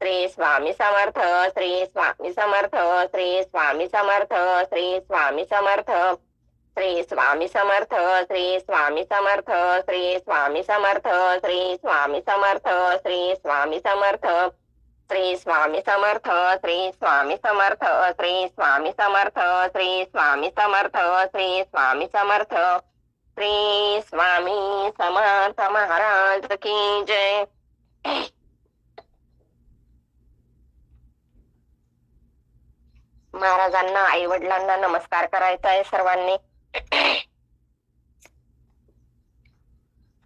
श्री स्वामी समर्थ, श्री स्वामी समर्थ, श्री स्वामी समर्थ, श्री स्वामी समर्थ, श्री स्वामी समर्थ, श्री स्वामी समर्थ, श्री स्वामी समर्थ, श्री स्वामी समर्थ, श्री स्वामी समर्थ, श्री स्वामी समर्थ, श्री स्वामी समर्थ, श्री स्वामी समर्थ, श्री स्वामी समर्थ, श्री स्वामी समर्थ, श्री स्वामी समर्थ महाराज की जय. महाराजांना, आई वडिलांना नमस्कार करायचा आहे सर्वांनी.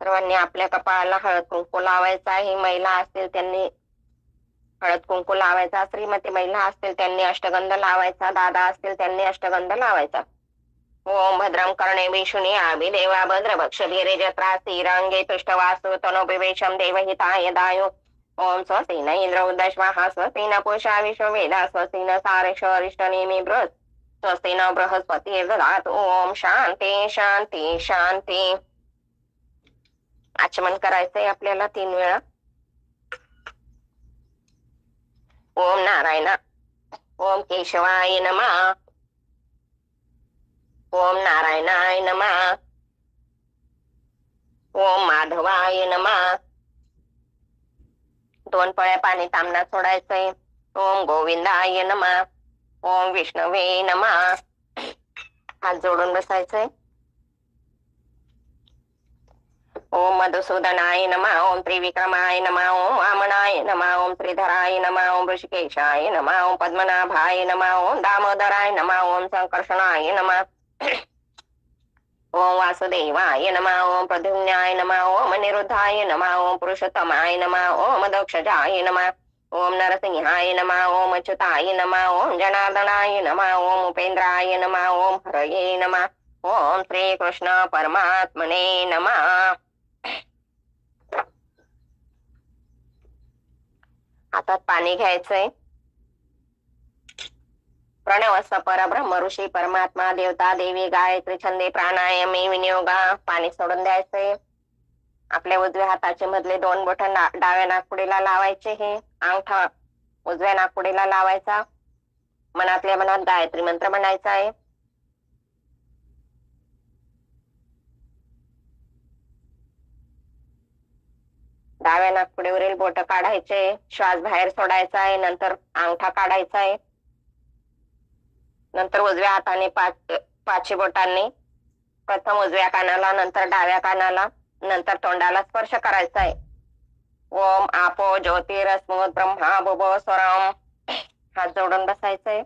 सर्वांनी आपल्या कपाळाला हळद कुंकू लावायचा आहे. महिला असतील त्यांनी हळद कुंकू लावायचा, श्रीमती महिला असतील त्यांनी अष्टगंध लावायचा, दादा असतील त्यांनी अष्टगंध लावायचा. ओम भद्रं कर्णे विष्णुनी आभिदेवा भद्रभक्ष भीरेजत्रा श्रीरांगे पृष्ठवासु तनोपिवेशम देवहिताय दायो. ओम स्वस्ति न इंद्र उदश्वाहा स्वस्ति न पूषा विश्ववेदा स्वस्ति न सारेश अरिष्टनेमि बृहत् स्वस्ति न बृहस्पति ददातु. ओम शांती शांती शांती. आचमन करायचंय आपल्याला 3 वेळा. ओम नारायण, ओम केशवाय नमः, ओम नारायणाय नमः, ओम माधवाय नमः. 2 पळ्या पाणी तांबण्यात सोडायचंय. ओम गोविंदाय नमः, ओम विष्णवे नमः. हात जोडून बसायचंय. ओम मधुसूदनाय नमः, ओम त्रिविक्रमाय नमः, ओम वामनाय नमः, ओम श्रीधराय नमः, ओम ऋषिकेशाय नमः, ओम पद्मनाभाय नमः, ओम दामोदराय नमः, ओम संकर्षणाय नमः, ओम वासुदेवाय नमः, ओम प्रद्युम्नाय नमः, ओम अनिरुद्धाय नमः, ओम पुरुषोत्तमाय नमः, ओम दक्षजाय नमः, ओम नरसिंहाय नमः, ओम अच्युताय नमः, ओम जनार्दनाय नमः, ओम उपेंद्राय नमः, ओम हरये नमः, ओम श्री कृष्ण परमात्मने नमः. हातात पाणी घ्यायचंय. प्रणवस्ස परब्रह्म ऋषी परमात्मा देवता देवी गायत्री छंदे प्राणायामे विनियोगा. पाणी सोडून द्यायचंय. आपल्या उजव्या हाताचे मधले 2 बोट डाव्या नाकपुडीला लावायचे. हे अंगठा उजव्या नाकपुडीला लावायचा. मनातल्या मनात गायत्री मंत्र म्हणायचा आहे. डाव्या नाकपुडीवरील बोट काढायचे. श्वास बाहेर सोडायचा आहे. नंतर अंगठा काढायचा आहे. नंतर उजव्या हाताने 5 बोटांनी प्रथम उजव्या कानाला, नंतर डाव्या कानाला, नंतर तोंडाला स्पर्श करायचा आहे. ओम आपो ज्योतिरस्मुत ब्रह्मा भुवो स्वरम. हात जोडून बसायचंय.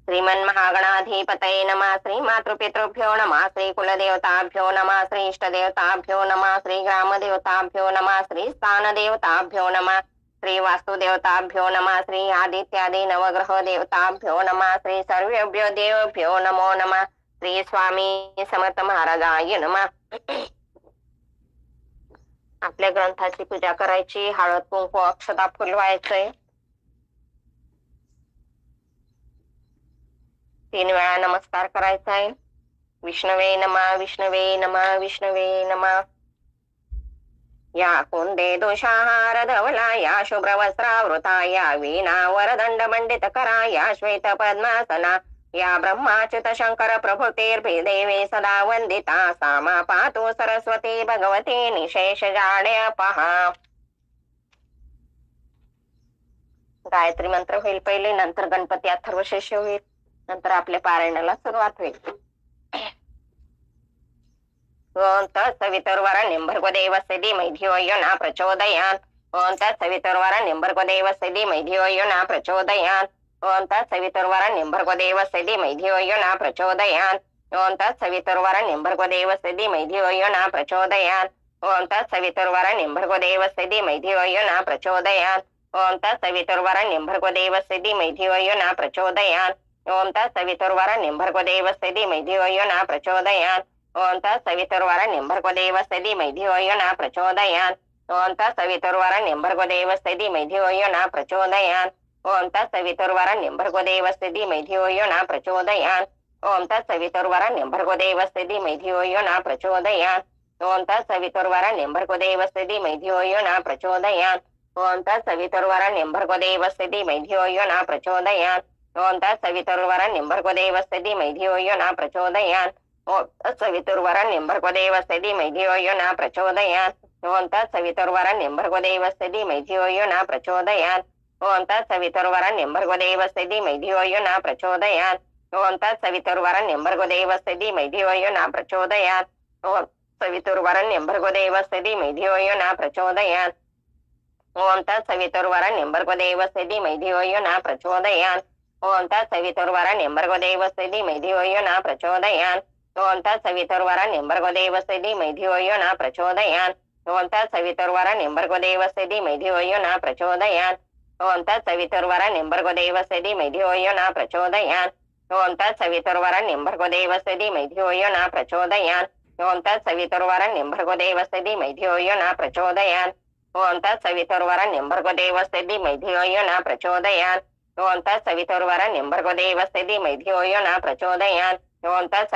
श्रीमन महागणाधिपतये नमः, श्री मातृपितृभ्यो नमः, श्री कुलदेवताभ्यो नमः, श्री इष्टदेवताभ्यो नमः, श्री ग्रामदेवताभ्यो नमः, श्री स्थानदेवताभ्यो नमः, श्री वास्तुदेवताभ्यो नमः, श्री आदित्यादि नवग्रह देवताभ्यो नमः, श्री सर्वेभ्यो देवभ्यो नमो नमः, श्री स्वामी समर्थ महाराजाय नमः. आपल्या ग्रंथाची पूजा करायची. हळद कुंकू अक्षता फुलवायचंय. 3 वेळा नमस्कार करायचा आहे. विष्णवे नमः, विष्णवे नमः, विष्णवे नमः. या कुंदे दोषाहार धवला, या शुभ्रवस्त्रावृता, या वीणा वरदंड मंडित करा, या श्वेत पद्मासना, या ब्रह्माच्युत शंकर प्रभृतिर्भिदेवे सदा वंदिता, सामा पातु सरस्वती भगवती निशेष जाड्या पहा. गायत्री मंत्र होईल पहिले, नंतर गणपती अथर्वशीर्ष होईल, नंतर आपल्या पारायणाला सुरुवात होईल. ओम तत्सवितुर्वरेण्यं भर्गो देवस्य धीमहि धियो यो न प्रचोदयात्. ओम तत्सवितुर्वरेण्यं भर्गो देवस्य धीमहि धियो यो न प्रचोदयात्. ओम तत्सवितुर्वरेण्यं भर्गो देवस्य धीमहि धियो यो न प्रचोदयात्. ओम तत्सवितुर्वरेण्यं भर्गो देवस्य धीमहि धियो यो न प्रचोदयात्. ओम तत्सवितुर्वरेण्यं भर्गो देवस्य धीमहि धियो यो न प्रचोदयात्. ओम तत्सवितुर्वरेण्यं भर्गो देवस्य धीमहि धियो यो न प्रचोदयात्. ओम तत्सवितुर्वरेण्यं भर्गो देवस्य धीमहि धियो यो न प्रचोदयात्. ओम तत्सवितुर्वरेण्यं भर्गो देवस्य धीमहि धियो यो न प्रचोदयात्. ओम तत्सवितुर्वरेण्यं भर्गो देवस्य धीमहि धियो यो न प्रचोदयात्. ओम तत्सवितुर्वरेण्यं भर्गो देवस्य धीमहि धियो यो न प्रचोदयात्. ओम तत्सवितुर्वरेण्यं भर्गो देवस्य धीमहि धियो यो न प्रचोदयात्. ओम तत्सवितुर्वरेण्यं भर्गो देवस्य धीमहि धियो यो न प्रचोदयात्. ఓం తత్సవితుర్వరేణ్యం భర్గో దేవస్య ధీమహి ధియో యో న ప్రచోదయాత్. ఓం తత్సవితుర్వరేణ్యం భర్గో దేవస్య ధీమహి ధియో యో న ప్రచోదయాత్. ఓం తత్సవితుర్వరేణ్యం భర్గో దేవస్య ధీమహి ధియో యో న ప్రచోదయాత్. ఓం తత్సవితుర్వరేణ్యం భర్గో దేవస్య ధీమహి ధియో యో న ప్రచోదయాత్. ఓం తత్సవితుర్వరేణ్యం భర్గో దేవస్య ధీమహి ధియో యో న ప్రచోదయాత్. ఓం తత్సవితుర్వరేణ్యం భర్గో దేవస్య ధీమహి ధియో యో న ప్రచోదయాత్. ఓం సవితుర్వరేణ్యం భర్గో దేవస్య ధీమహి ధియో యో న ప్రచోదయాత్. ఓం తత్సవితుర్వరేణ్యం భర్గో దేవస్య ధీమహి ధియో యో న ప్రచోదయాత్. ఓం తత్సవితుర్వరేణ్యం భర్గో దేవస్య ధీమహి ధియో యో న ప్రచోదయాత్. ఓం తత్సవితుర్వరేణ్యం భర్గో దేవస్య ధీమహి ధియో యో న ప్రచోదయాత్. ఓం తత్సవితుర్వరేణ్యం భర్గో దేవస్య ధీమహి ధియో యో న ప్రచోదయాత్. ఓం తత్సవితుర్వరేణ్యం భర్గో దేవస్య ధీమహి ధియో యో న ప్రచోదయాత్. ఓం తత్సవితుర్వరేణ్యం భర్గో దేవస్య ధీమహి ధియో యో న ప్రచోదయాత్. ఓం తత్సవితుర్వరేణ్యం భర్గో దేవస్య ధీమహి ధియో యో న ప్రచోదయాత్. ఓం తత్సవితుర్వరేణ్యం భర్గో దేవస్య ధీమహి ధియో యో న ప్రచోదయాత్. ఓం తత్సవితుర్వరేణ్యం భర్గో దేవస్య ధీమహి ధియో యో న ప్రచోదయాత్. ఓం తత్సవితుర్వరేణ్యం భర్గో దేవస్య ధీమహి ధియో యో న ప్రచోదయాత్. ఓం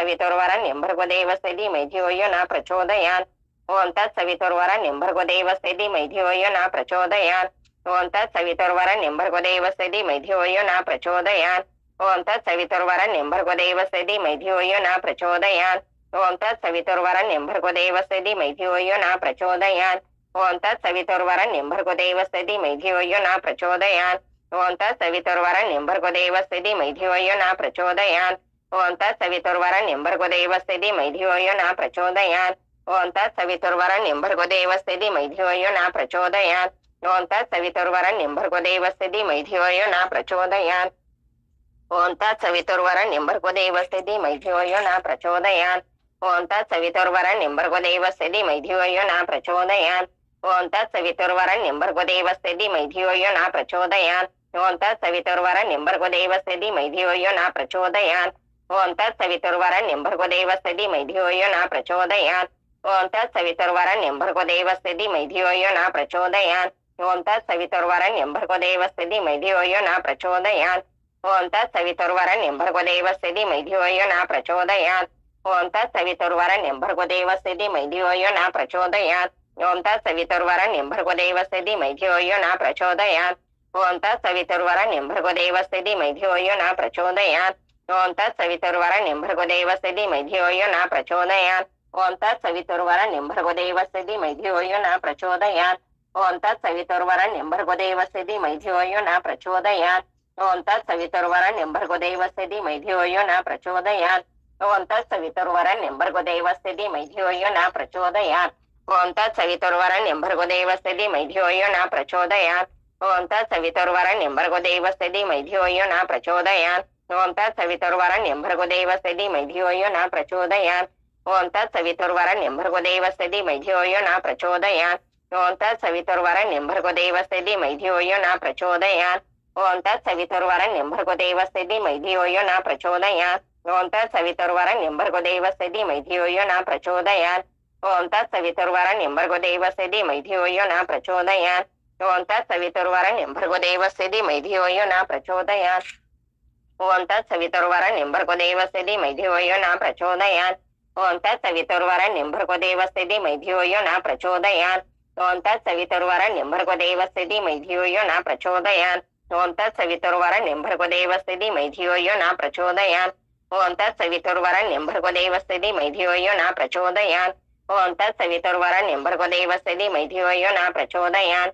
తత్సవితుర్వరేణ్యం భర్గో దేవస్య ధీమహి ధియో యో న ప్రచోదయాత్. ఓం తత్సవితుర్వరేణ్యం భర్గో దేవస్య ధీమహి ధియో యో న ప్రచోదయాత్. ఓం తత్సవితుర్వరేణ్యం భర్గో దేవస్య ధీమహి ధియో యో న ప్రచోదయాత్. ఓం తత్సవితుర్వరేణ్యం భర్గో దేవస్య ధీమహి ధియో యో న ప్రచోదయాత్. ఓం తత్సవితుర్వరేణ్యం భర్గో దేవస్య ధీమహి ధియో యో న ప్రచోదయాత్. ఓం తత్సవితుర్వరేణ్యం భర్గో దేవస్య ధీమహి ధియో యో న ప్రచోదయాత్. ఓం తత్సవితుర్వరేణ్యం భర్గో దేవస్య ధీమహి ధియో యో న ప్రచోదయాత్. ఓం తత్సవితుర్వరేణ్యం భర్గో దేవస్య ధీమహి ధియో యో న ప్రచోదయాత్. ఓం తత్సవితుర్వరేణ్యం భర్గో దేవస్య ధీమహి ధియో యో న ప్రచోదయాత్. ఓం తత్సవితుర్వరేణ్యం భర్గో దేవస్య ధీమహి ధియో యో న ప్రచోదయాత్. ఓం తత్సవితుర్వరేణ్యం భర్గో దేవస్య ధీమహి ధియో యో న ప్రచోదయాత్. ఓం తత్సవితుర్వరేణ్యం భర్గో దేవస్య ధీమహి ధియో యో న ప్రచోదయాత్. ఓం తత్సవితుర్వరేణ్యం భర్గో దేవస్య ధీమహి ధియో యో న ప్రచోదయాత్. ఓం తత్సవితుర్వరేణ్యం భర్గో దేవస్య ధీమహి ధియో యో న ప్రచోదయాత్. ఓం తత్సవితుర్వరేణ్యం భర్గో దేవస్య ధీమహి ధియో యో న ప్రచోదయాత్. ఓం తత్సవితుర్వరేణ్యం భర్గో దేవస్య ధీమహి ధియో యో న ప్రచోదయాత్. ఓం తత్సవితుర్వరేణ్యం భర్గో దేవస్య ధీమహి ధియో యో న ప్రచోదయాత్. ఓం తత్సవితుర్వరేణ్యం భర్గో దేవస్య ధీమహి ధియో యో న ప్రచోదయాత్. ఓం తత్సవితుర్వరేణ్యం భర్గో దేవస్య ధీమహి ధియో యో న ప్రచోదయాత్. ఓం తత్సవితుర్వరేణ్యం భర్గో దేవస్య ధీమహి ధియో యో న ప్రచోదయాత్. ఓం తత్సవితుర్వరేణ్యం భర్గో దేవస్య ధీమహి ధియో యో న ప్రచోదయాత్. ఓం తత్సవితుర్వరేణ్యం భర్గో దేవస్య ధీమహి ధియో యో న ప్రచోదయాత్. ఓం తత్సవితుర్వరేణ్యం భర్గో దేవస్య ధీమహి ధియో యో న ప్రచోదయాత్. ఓం తత్సవితుర్వరేణ్యం భర్గో దేవస్య ధీమహి ధియో యో న ప్రచోదయాత్. ఓం తత్సవితుర్వరేణ్యం భర్గో దేవస్య ధీమహి ధియో యో న ప్రచోదయాత్. ఓం తత్సవితుర్వరేణ్యం భర్గో దేవస్య ధీమహి ధియో యో న ప్రచోదయాత్. ఓం తత్సవితుర్వరేణ్యం భర్గో దేవస్య ధీమహి ధియో యో న ప్రచోదయాత్. ఓం తత్సవితుర్వరేణ్యం భర్గో దేవస్య ధీమహి ధియో యో న ప్రచోదయాత్. ఓం తత్సవితుర్వరేణ్యం భర్గో దేవస్య ధీమహి ధియో యో న ప్రచోదయాత్. ఓం తత్సవితుర్వరేణ్యం భర్గో దేవస్య ధీమహి ధియో యో న ప్రచోదయాత్. ఓం తత్సవితుర్వరేణ్యం భర్గో దేవస్య ధీమహి ధియో యో న ప్రచోదయాత్. ఓం తత్సవితుర్వరేణ్యం భర్గో దేవస్య ధీమహి ధియో యో న ప్రచోదయాత్. ఓం తత్సవితుర్వరేణ్యం భర్గో దేవస్య ధీమహి ధియో యో న ప్రచోదయాత్. ఓం తత్సవితుర్వరేణ్యం భర్గో దేవస్య ధీమహి ధియో యో న ప్రచోదయాత్. ఓం తత్సవితుర్వరేణ్యం భర్గో దేవస్య ధీమహి ధియో యో న ప్రచోదయాత్. ఓం తత్సవితుర్వరేణ్యం భర్గో దేవస్య ధీమహి ధియో యో న ప్రచోదయాత్. ఓం తత్సవితుర్వరేణ్యం భర్గో దేవస్య ధీమహి ధియో యో న ప్రచోదయాత్. ఓం తత్సవితుర్వరేణ్యం భర్గో దేవస్య ధీమహి ధియో యో న ప్రచోదయాత్. ఓం తత్సవితుర్వరేణ్యం భర్గో దేవస్య ధీమహి ధియో యో న ప్రచోదయాత్. ఓం తత్సవితుర్వరేణ్యం భర్గో దేవస్య ధీమహి ధియో యో న ప్రచోదయాత్.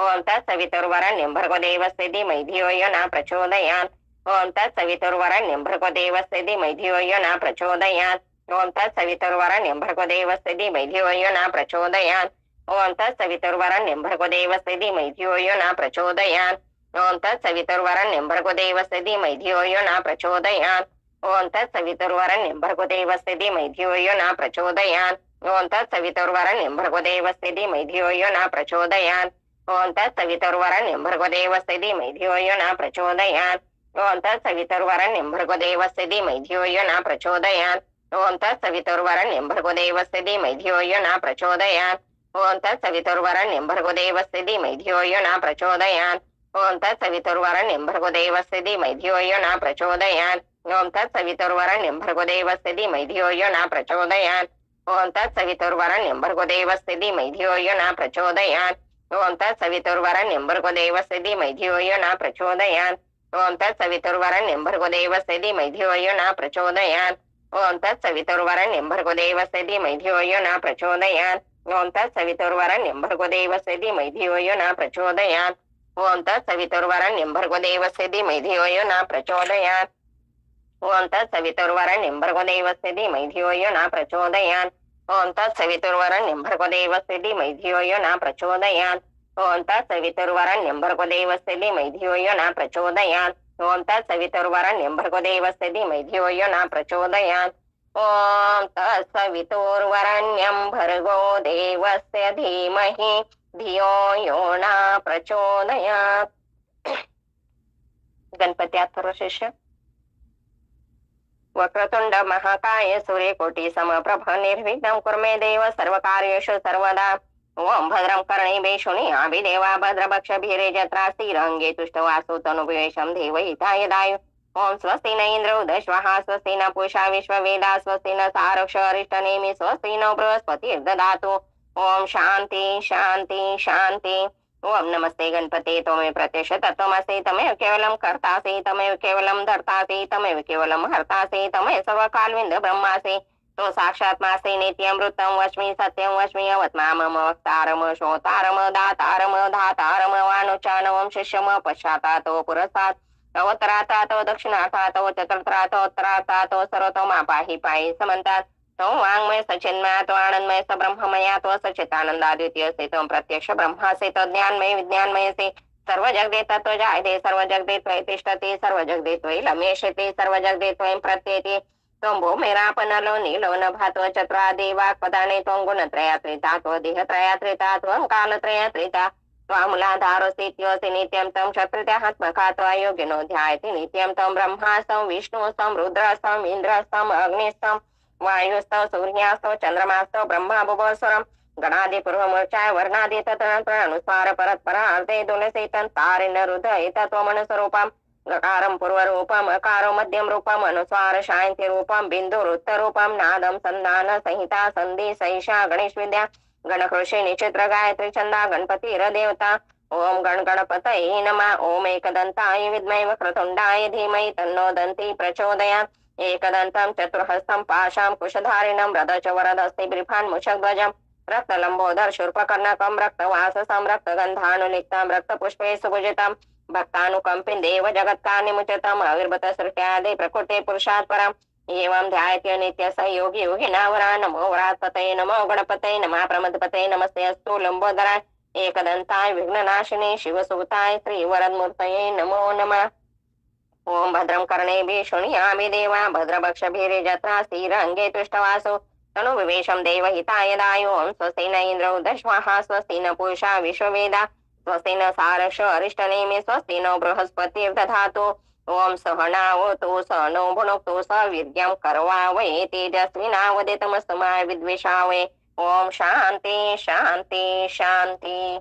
ఓం తత్సవితుర్వరేణ్యం భర్గో దేవస్య ధీమహి ధియో యో న ప్రచోదయాత్. ఓం తత్సవితుర్వరేణ్యం భర్గో దేవస్య ధీమహి ధియో యో న ప్రచోదయాత్. ఓం తత్సవితుర్వరేణ్యం భర్గో దేవస్య ధీమహి ధియో యో న ప్రచోదయాత్. ఓం తత్సవితుర్వరేణ్యం భర్గో దేవస్య ధీమహి ధియో యో న ప్రచోదయాత్. ఓం తత్సవితుర్వరేణ్యం భర్గో దేవస్య ధీమహి ధియో యో న ప్రచోదయాత్. ఓం తత్సవితుర్వరేణ్యం భర్గో దేవస్య ధీమహి ధియో యో న ప్రచోదయాత్. ఓం తత్సవితుర్వరేణ్యం భర్గో దేవస్య ధీమహి ధియో యో న ప్రచోదయాత్. ఓం తత్సవితుర్వరేణ్యం భర్గో దేవస్య ధీమహి ధియో యో న ప్రచోదయాత్. ఓం తత్సవితుర్వరేణ్యం భర్గో దేవస్య ధీమహి ధియో యో న ప్రచోదయాత్. ఓం తత్సవితుర్వరేణ్యం భర్గో దేవస్య ధీమహి ధియో యో న ప్రచోదయాత్. ఓం తత్సవితుర్వరేణ్యం భర్గో దేవస్య ధీమహి ధియో యో న ప్రచోదయాత్. ఓం తత్సవితుర్వరేణ్యం భర్గో దేవస్య ధీమహి ధియో యో న ప్రచోదయాత్. ఓం తత్సవితుర్వరేణ్యం భర్గో దేవస్య ధీమహి ధియో యో న ప్రచోదయాత్. ఓం తత్సవితుర్వరేణ్యం భర్గో దేవస్య ధీమహి ధియో యో న ప్రచోదయాత్. ओम तत्सवितुर्वरेण्यं भर्गो देवस्य धीमहि धियो यो न प्रचोदयात् ओम तत्सवितुर्वरेण्यं भर्गो देवस्य धीमहि धियो यो न प्रचोदयात् ओम तत्सवितुर्वरेण्यं भर्गो देवस्य धीमहि धियो यो न प्रचोदयात् ओम तत्सवितुर्वरेण्यं भर्गो देवस्य धीमहि धियो यो न प्रचोदयात् ओम तत्सवितुर्वरेण्यं भर्गो देवस्य धीमहि धियो यो न प्रचोदयात् ओम तत्सवितुर्वरेण्यं भर्गो देवस्य धीमहि धियो यो न प्रचोदयात् ओम तत्सवितुर्वरेण्यं भर्गो देवस्य धीमहि धियो यो न प्रचोदयात् ओम तत्सवितुर्वरेण्यं भर्गो देवस्य धीमहि धियो यो न प्रचोदयात् ओम तत्सवितुर्वरेण्यं भर्गो देवस्य धीमहि धियो यो न प्रचोदयात् ओम तत्सवितुर्वरेण्यं भर्गो देवस्य धीमहि धियो यो न प्रचोदयात् ओम तत्सवितुर्वरेण्यं भर्गो देवस्य धीमहि धियो यो न प्रचोदयात्. गणपती अथर्वशीर्ष. वक्रतुंड महाकाय सूर्यकोटि समप्रभ निर्विघ्नं कुरु मे देव सर्वकार्येषु सर्वदा. ओम भद्रं कर्णेभिः शृणुयाद्देवा भद्रभक्षभिर्यजत्रा स्थिरंगे तुष्टवासो तनुविवेशं देवहिताय दायु. ओम स्वस्ति न इंद्रो दश्वाः स्वस्ति न पूषा विश्ववेदा स्वस्ति न सारक्ष अरिष्टनेमि स्वस्ति नो बृहस्पतिर्ददातु. ओम शांति शांति शांति. ओम नमस्ते गणपते त्वमेव प्रत्यक्ष तत्त्वमसि तमेव केवलं कर्तासि तमेव केवलं धर्तासि तमेव केवलं हर्तासि तमेव सर्वकालविद ब्रह्मासि तो साक्षात्मासि नित्यमृतं वच्मि सत्यं वच्मि अवत्मामम वक्तारम श्रोतारम दातारम धातारम वानुचानवं शिष्यम पश्चातातो पुरस्तात् अवतरातातो दक्षिणातातो चतुर्थातो उत्तरातातो सर्वतो मा पाहि पाहि समन्तात्. तो वाङ्मय सचिन्मय तो आनंदमय स ब्रह्ममया तो सचितानंदाद्वितीय से तुम प्रत्यक्ष ब्रह्मा से तो ज्ञानमय विज्ञानमय से सर्व जगदे तत्व जायते सर्व जगदे त्वयि तिष्ठति सर्व जगदे त्वयि लमेष्यति सर्व जगदे त्वयं प्रत्येति. त्वं भूमिरापनलो नीलो न भातो चतुरादेवा पदाने त्वं गुणत्रयात्रिता त्वं देहत्रयात्रिता त्वं कालत्रयात्रिता त्वामूलाधारोऽस्ति नित्यं तं क्षत्रियात्मका त्वयोगिनो ध्यायति नित्यं तं ब्रह्मास्तं विष्णुस्तं रुद्रस्तं इन्द्रस्तं अग्निस्तं वायुस्तव सूर्यास्तव चंद्रमास्तव ब्रह्मा भुवस्वरम गणादि पूर्वमूर्चाय वर्णादि तदनुसार परत्परार्थे दुलसेतन तारिण हृदय तत्वमनुस्वरूपम गकारम पूर्वरूपम अकारो मध्यम रूपम अनुस्वार शांति रूपम बिंदुरुत्तर रूपम नादम संधान संहिता संधि सहिषा गणेश विद्या गणकृषि निचित्र गायत्री छंदा गणपति देवता. ओम गण गणपतये नमः. ओम एकदंताय विद्महे वक्रतुंडाय धीमहि तन्नो दन्ती प्रचोदयात्. एकदन्तं चतुर्हस्तं पाशां कुशधारिणं रदच वरदस्ति बिभ्रान् मुषध्वजं रक्तलम्बोदर शूर्पकर्णकं रक्तवाससं रक्तगन्धानुलिप्तं रक्तपुष्पे सुपूजितं भक्तानुकम्पिं देव जगत्कार्यमुचितम् आविर्भूत सृष्ट्यादि प्रकृते पुरुषात् परम्. एवं ध्यायते नित्य स योगी योगिनावरा. नमो वरात्पतये नमो गणपतये नमः प्रमदपतये नमस्ते अस्तु लंबोदराय एकदन्ताय विघ्ननाशिने शिवसुताय श्रीवरदमूर्तये नमो नमः. ओम भद्रं कर्णेभिः शृणुयामि देवा भद्रभक्षभिर्यजत्रा स्थिरंगे तुष्टवासो तनुविवेशं देवहिताय दायु. ओम स्वस्ति न इंद्रो दश्वाः स्वस्ति न पूषा विश्ववेदा स्वस्ति न सारक्ष अरिष्टनेमि स्वस्ति नो बृहस्पतिर्दधातु. ओम सहनावतु सहनो भुनक्तु सवीर्यं करवावहै तेजस्विनावधीतमस्तु मा विद्विषावहै. ओम शांति शांति शांति.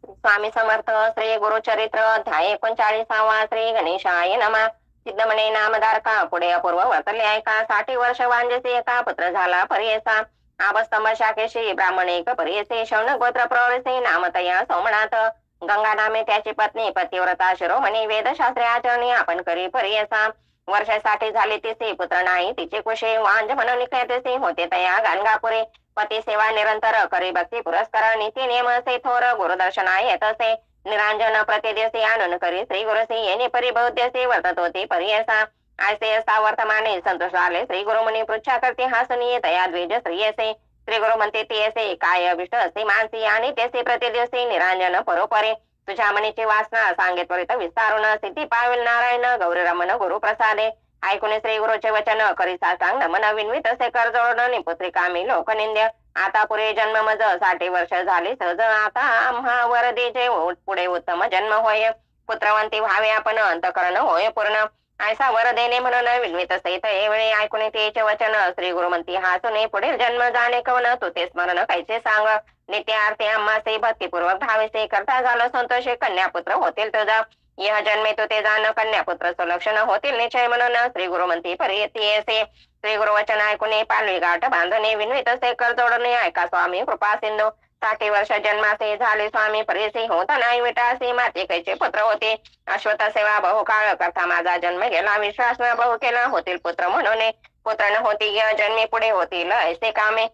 स्वामी समर्थ श्री गुरुचरित्र अध्याय 39. श्री गणेशाय नमः. सिद्धमणे नामधारका पुढे अपूर्व वर्तले ऐका. 60 वर्ष वांजसे एका पुत्र झाला पर्येसा. आबस्तंभ शाखेशी ब्राह्मण एक पर्येसे शौन गोत्र प्रवरसे नामतया सोमनाथ. गंगा नामे त्याची पत्नी पतिव्रता शिरोमणी वेदशास्त्रे आचरणी आपण करी पर्येसा. वर्षासाठी झाले तिचे पुत्र नाही तिचे कुशे वांज म्हणून निकळतेसे होते तया गाणगापुरे. पती सेवा निरंतर करी भक्ती पुरस्कार नीती नियम असे थोर गुरुदर्शनाय येत असे. निरांजन प्रतिदिवसी आनंद करी श्री गुरुसी येणे परिबौद्ध्यसे वर्तत होते पर्यसा. ऐसे असता वर्तमाने संतोष आले श्री गुरुमुनी पृच्छा करते हासनीय तया द्विज श्रीयसे. श्री गुरु म्हणते ते असे काय अभिष्ट असे मानसी आणि तेसे प्रतिदिवसी निरांजन परोपरे. तुझ्या मनीची वासना सांगे त्वरित विस्तारून सिद्धी पावेल नारायण गौरी रमण गुरु प्रसादे. ऐकून श्री गुरुचे वचन करी साष्टांग नमन विनवित असे कर जोडून निपुत्रिका मी लोकनिंद्य. आता पुरे जन्म मज 60 वर्ष झाले सहज आता आम्हा वरदेचे पुढे उत्तम जन्म होय. पुत्रवंती व्हावे आपण अंतकरण होय पूर्ण. ऐसा वर देणे म्हणून विनवित सहित एवेळी ऐकून तेचे वचन श्री गुरुमंती हासुने पुढील जन्म जाणे कवन तू ते स्मरण कैसे सांग. नित्य आरती आम्हासे भक्तीपूर्वक भावेसे करता झालं संतोषे कन्यापुत्र होतील तुझा. यह जन्मे तो ते जाण कन्यापुत्र सुलक्षण होतील निश्चय म्हणून श्री गुरु म्हणती परी येसे. श्री गुरु वचन ऐकून पालवी गाठ बांधणे विनवित से कर जोडणे ऐका स्वामी कृपा सिंधू. 60 वर्ष जन्मासे झाले स्वामी परीसी होता नाही विटासी माते कैचे पुत्र होते. अश्वथ सेवा बहुकाळ करता माझा जन्म गेला विश्वास न बहु केला होतील पुत्र म्हणून. पुत्र न होती यह जन्मी पुढे होतील ऐसे कामे.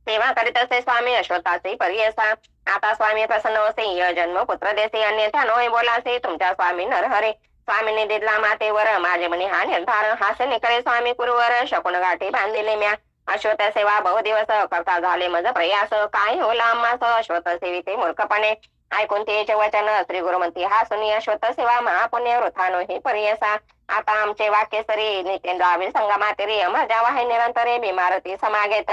सेवा करीत असे स्वामी अश्वत्थाचे परियसा. आता स्वामी प्रसन्न होसे यह जन्म पुत्र देसे अन्यथा नोय बोलासे तुमच्या स्वामी नरहरे. स्वामीने दिला मातेवर माझे म्हणे हा निर्धार हास्य निकरे स्वामी कुरुवर शकुन गाठी बांधिले म्या. अश्वथ सेवा बहुदिवस करता झाले मज प्रयास काय हो लांबास अश्वथ सेविते मूर्खपणे. ऐकून तेचे वचन श्री गुरु म्हणती हा सुनी अश्वथ सेवा महापुण्य वृथानो हे परियसा. आता आमचे वाक्य सरी नितेंद्रावी संगमातेरी अमरजा वाहे निरंतरे बिमारती समागेत.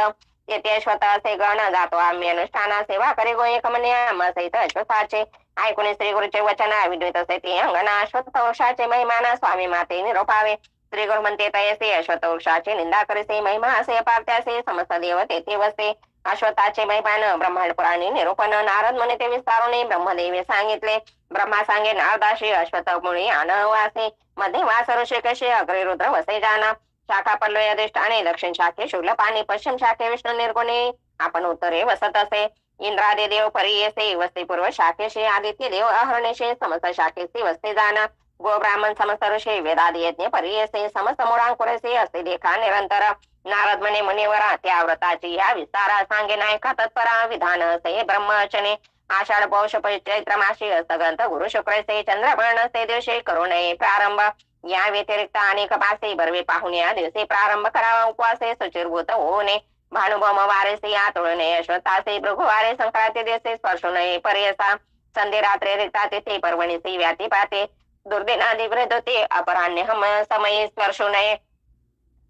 येथे अश्वथ असे गण जातो आम्ही अनुष्ठाना सेवा करे गो एक म्हणे आम सहित अश्वथाचे. ऐकून श्री गुरुचे वचन विद्वित असे ते अंगणा अश्वत्थ वृक्षाचे महिमाना स्वामी माते निरोपावे. श्री गुरु म्हणते तयसे अश्वत्थ वृक्षाची निंदा करीसे महिमा असे पार्थ्यासे समस्त देव तेथे वसते. अश्वत्थाचे महिमान ब्रह्मांड पुराणी निरूपण नारद म्हणे ते विस्तारुने ब्रह्मदेवे सांगितले. ब्रह्मा सांगे नारदाशी अश्वत्थ मुळी अनवासे मध्ये वास ऋषिकेशी अग्रे रुद्र वसे जाना. शाखा पल्लव अधिष्ठाने दक्षिण शाखे शुक्ल पाणी पश्चिम शाखे विष्णू निर्गुणे आपण उत्तरे वसत असे. इंद्रादि देव परियेसे वस्ती पूर्व शाखेशी आदित्य देव अहरणेशी समस्त शाखेशी वस्ते जाना. गो ब्राह्मण समस्त ऋषी वेदादी यज्ञ परियेसे समस्त मुळांकुरेसे असे देखा निरंतर. नारद म्हणे मुनिवरा त्या व्रताची या विस्तारा सांगे नायका तत्परा विधान असे ब्रह्मचने. आषाढ पौष चैत्र मासी हस्तग्रंथ गुरु शुक्रसे चंद्रभरण से दिवशी करू नये प्रारंभ. या व्यतिरिक्त अनेक मासे बरवे पाहून या दिवशी प्रारंभ करावा उपवासे सुचिरभूत होऊ नये. भानुभम वारेसे या तुळू नये अश्वत्थासे भृगुवारे संक्रांती दिवशी स्पर्शू नये पर्यसा. संधी रात्री रिक्ता तिथे पर्वणीसी व्याती पाते दुर्दिनादि होते अपराह्य हम समयी स्पर्शू नये.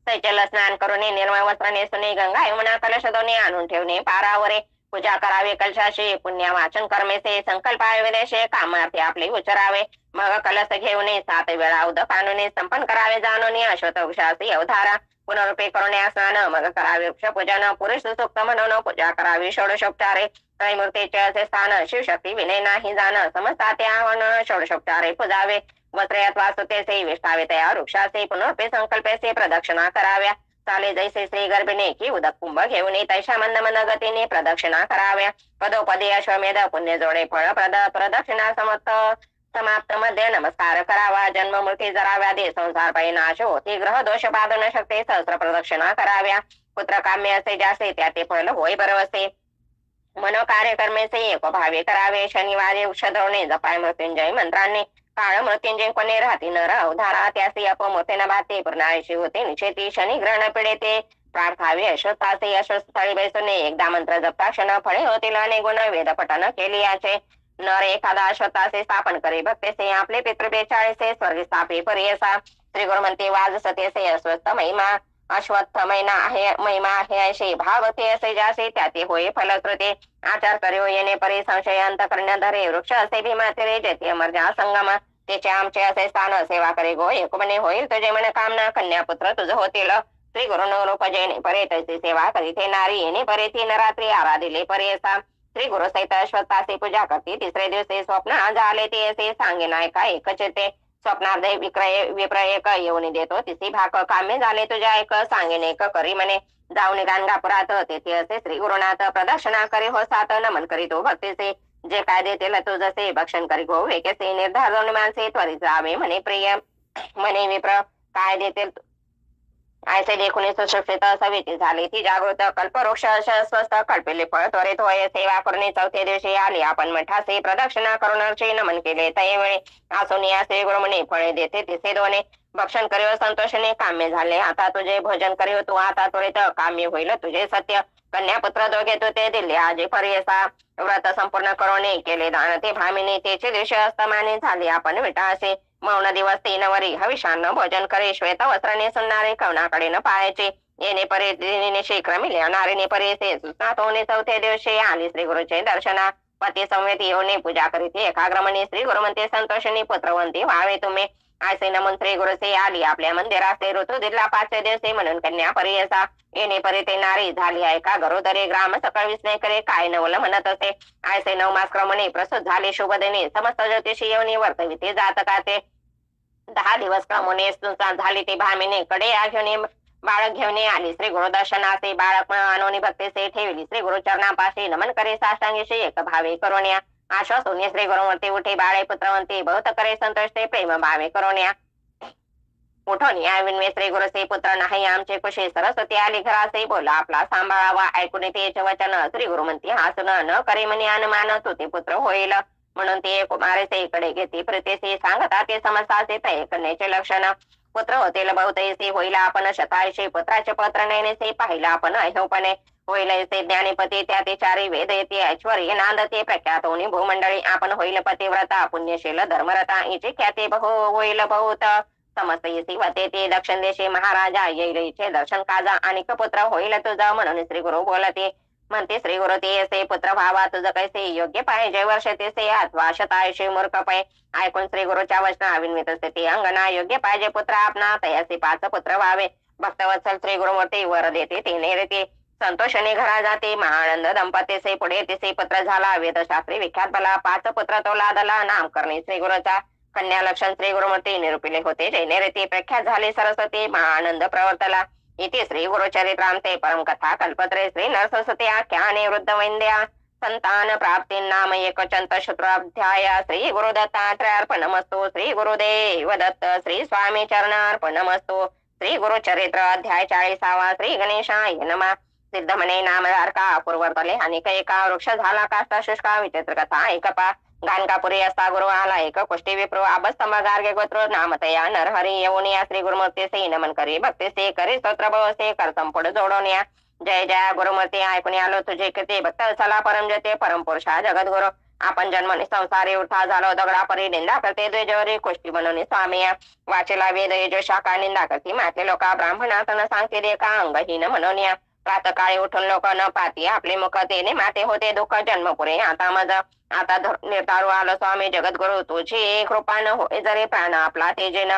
सैचल स्नान करूने निर्मळ वस्त्र नेसुने गंगा यमुना कलश दोने आणून ठेवणे पारावरे. पूजा करावे कलशाशी पुण्य वाचन कर्मेसे संकल्प विदेशे कामार्थी आपले उचरावे. मग कलश घेऊने 7 वेळा उदक आणून संपन्न करावे जाणून अश्वत्थ वृक्षासी अवधारा. पुनरुपे करुणे स्नान मग करावे वृक्ष पूजन पुरुष सुक्त म्हणून पूजा करावी षोडशोपचारे. त्रैमूर्तीचे असे स्थान शिवशक्ती विनय नाही जाण समजता त्या षोडशोपचारे पूजावे. वस्त्रयात्वा सुतेसे विष्ठावे तया वृक्षासे पुनरुपे संकल्पेसे प्रदक्षिणा कराव्या. चाले जैसे श्री गर्भिणी की उदक कुंभ घेऊन तैशा मंद मंद गतीने प्रदक्षिणा कराव्या. पदोपदी अश्वमेध पुण्य जोडे फळ प्रदक्षिणा समाप्त मध्ये नमस्कार करावा. जन्म मृत्यू जरा व्याधी संसार पायी नाश होती ग्रह दोष बाधन शक्ती सहस्र प्रदक्षिणा कराव्या. पुत्र काम्य असे जासे त्या ते फळ होय बरवसे. मनो कार्यकर्मेचे एक भावे करावे. शनिवारी वृक्ष धरणे जपाय मृत्युंजय मंत्रांनी काळ मृत्युंजय कोणे राहती नर अवधारा. त्यासी अपमोतेन बाते पूर्णायुषी होते निषेती शनी ग्रहण पिढेते प्रार्थावे. अश्वत्थासे अश्वस्थळी बैसूने एकदा मंत्र जपता क्षण फळे होतील अनेक गुण वेद पठन केली याचे. नर एखादा अश्वत्थासे स्थापन करे भक्तेसे आपले पितृ 42 स्वर्ग स्थापे पर्यसा. श्री गुरु म्हणते वाज सतेसे अस्वस्थ महिमा अश्वत्थ महिमा आहे ऐसे भावते असे जासे त्याते होय फलश्रुते. आचार करियो येणे परी संशय अंत करण्या धरे वृक्ष असे भीमातिरे जेते अमरजा संगम. त्याचे आमचे असे स्थान सेवा करे गो एक म्हणे होईल तुझे म्हणे कामना कन्यापुत्र तुझ होतील. श्री गुरु रूप जैने परे तैसी सेवा करीते नारी येणे परे 3 रात्री आराधिले पर्यसा. श्री गुरु सहित अश्वत्थाची पूजा करते. तिसरे दिवशी स्वप्न झाले ते असे सांगे नायका एकच येते. स्वप्नार्धे विप्र एक येऊन देतो तिसी भाक कामे झाले तुझ्या एक सांगेन एक करी म्हणे. जाऊन गाणगापुरात तेथे असे श्री गुरुनाथ प्रदक्षिणा करी हो 7 नमन करी तो भक्तीचे. जे काय देतील तुझसे भक्षण करी हो वेकेसे निर्धार माणसे त्वरित जावे म्हणे प्रिय. म्हणे विप्र काय देतील ऐसे देखून सुशिक्षित सविती झाली ती जागृत कल्पवृक्ष स्वस्थ कल्पिले फळ त्वरित होय. सेवा करून 4थ्या दिवशी आली आपण मठासे प्रदक्षिणा करून नमन केले तयवेळी आसून या श्री गुरु म्हणे फळे देते तिसे दोने. भक्षण करियो संतोषने काम्य झाले आता तुझे भोजन करियो तू आता त्वरित काम्य होईल तुझे सत्य. कन्यापुत्र दोघे तू ते दिले आजे पर्यसा. व्रत संपूर्ण करून केले दान ते भामिनी तेचे दिवशी अस्तमाने झाले आपण विटासे. मौन दिवस 3 वरी हविषान्न भोजन करे श्वेत वस्त्र नेसणारे कवनाकडे न पाहायचे. येणे परे शीघ्र मिले नारीने परेसे सुस्नात होणे 4थ्या दिवशी आली श्री गुरुचे दर्शना. पती संवेती येऊन पूजा करीते एकाग्रमणी श्री गुरु म्हणते संतोषणी पुत्रवंती व्हावे तुम्ही. आसे नमन श्री गुरुसे आली आपल्या मंदिरासे ऋतू दिला 5 दिवसे म्हणून कन्या परियसा येणे परी ते नारी झाली आहे का गरोदरी ग्राम सकळ विस्मय करे काय नवल म्हणत असे आयसे 9 मास क्रमणे प्रसूत झाले शुभदिनी समस्त ज्योतिषी येऊनी वर्तविते जात का ते 10 दिवस क्रमणे झाली ते भामिने कडे घेऊन बाळक घेऊन आली श्री गुरुदर्शनासे बाळक मानवनी भक्तीसे ठेवली श्री गुरुचरणापाशी नमन करे साष्टांगीशी एक भावे करोन्या आशा सोने श्री गुरुमूर्ती उठे बाळे पुत्रवंती बहुत करे संतोषते प्रेम भावे करोन्या उठून या विनवे श्री गुरुसे पुत्र नाही आमचे कुशे सरस्वती आली घरासे बोला आपला सांभाळावा ऐकून ते वचन श्री गुरुमंती हसून न करे म्हणे अनुमान तुते पुत्र होईल म्हणून ते कुमारेसे इकडे घेते प्रीतीसे सांगता ते समजताचे तय करण्याचे लक्षण पुत्र होतील बहुतेसे होईल आपण शतायशे पुत्राचे पत्र नयनेसे पाहिला आपण अहोपणे होईल ऐसे ज्ञानीपती त्या ते चारी वेद येते ऐश्वर्य नांदते प्रख्यात होणी भूमंडळी आपण होईल पतिव्रता पुण्यशील धर्मरता हिचे ख्याती बहु होईल बहुत समस्त येसी वते ते दक्षिण देशी महाराजा येईल इचे दर्शन काजा आणि पुत्र होईल तुझा म्हणून श्री गुरु बोलते म्हणते श्री गुरु ते असे पुत्र भावा तुझं कैसे योग्य पाहिजे वर्ष तेसे अथवा शतायुषी मूर्ख पै ऐकून श्री गुरुच्या वचना विनवित असते ते अंगना योग्य पाहिजे पुत्र आपणा तयासी 5 पुत्र व्हावे भक्तवत्सल श्री गुरुमूर्ती वर देते ते नेरते संतोषाने घरा जाते महानंद दंपतीचे पुढे तिचे पुत्र झाला वेदशास्त्री विख्यात बला 5 पुत्र तो लादला नामकरणी श्री गुरुचा कन्या लक्षण श्री गुरुमूर्ती निरूपिले होते जैनेरीती प्रख्यात झाले सरस्वती महानंद प्रवर्तला इथे श्री गुरुचरित्रांते परमकथा कल्पत्रे श्री नरसरस्वती आख्याने वृद्ध वैंद्या संतान प्राप्ती नाम एकचंत शत्रुअध्याय श्री गुरुदत्तात्रयार्पणमस्तु श्री गुरुदेव दत्त श्री स्वामी चरणार्पणमस्तु श्री गुरुचरित्र अध्याय 40 श्री गणेशाय नमः सिद्ध म्हणे नामधारका पूर्वर्तले अनेक एका वृक्ष झाला काष्टा शुष्का विचित्र कथा एकपा गानकापुरी असता गुरु आला एक कुष्टी विप्रो आबस्तंभ गार्गे गोत्र नामतया नरहरी येऊनिया श्री गुरुमूर्ती से नमन करी भक्ती से करी स्तोत्र बळसे कर संपुढ जोडवनिया जय जय गुरुमूर्ती ऐकून आलो तुझे कृती भक्त चला परम जते परम पुरुषा जगद्गुरु आपण जन्मनी संसारी उठा झालो दगडा परी निंदा करते द्वेजवरी कुष्टी बनवणी स्वामिया वाचेला वेद यजो शाखा निंदा करती मातले लोका ब्राह्मणात न सांगते देका अंगहीन म्हणूनिया प्रातकाळी उठून लोक न पाती आपले मुख तेने माते होते दुःख जन्मपुरे आता माझा आता निर्धारू आलो स्वामी जगद्गुरु तुझी कृपा न होय जरे प्राण आपला तेजेन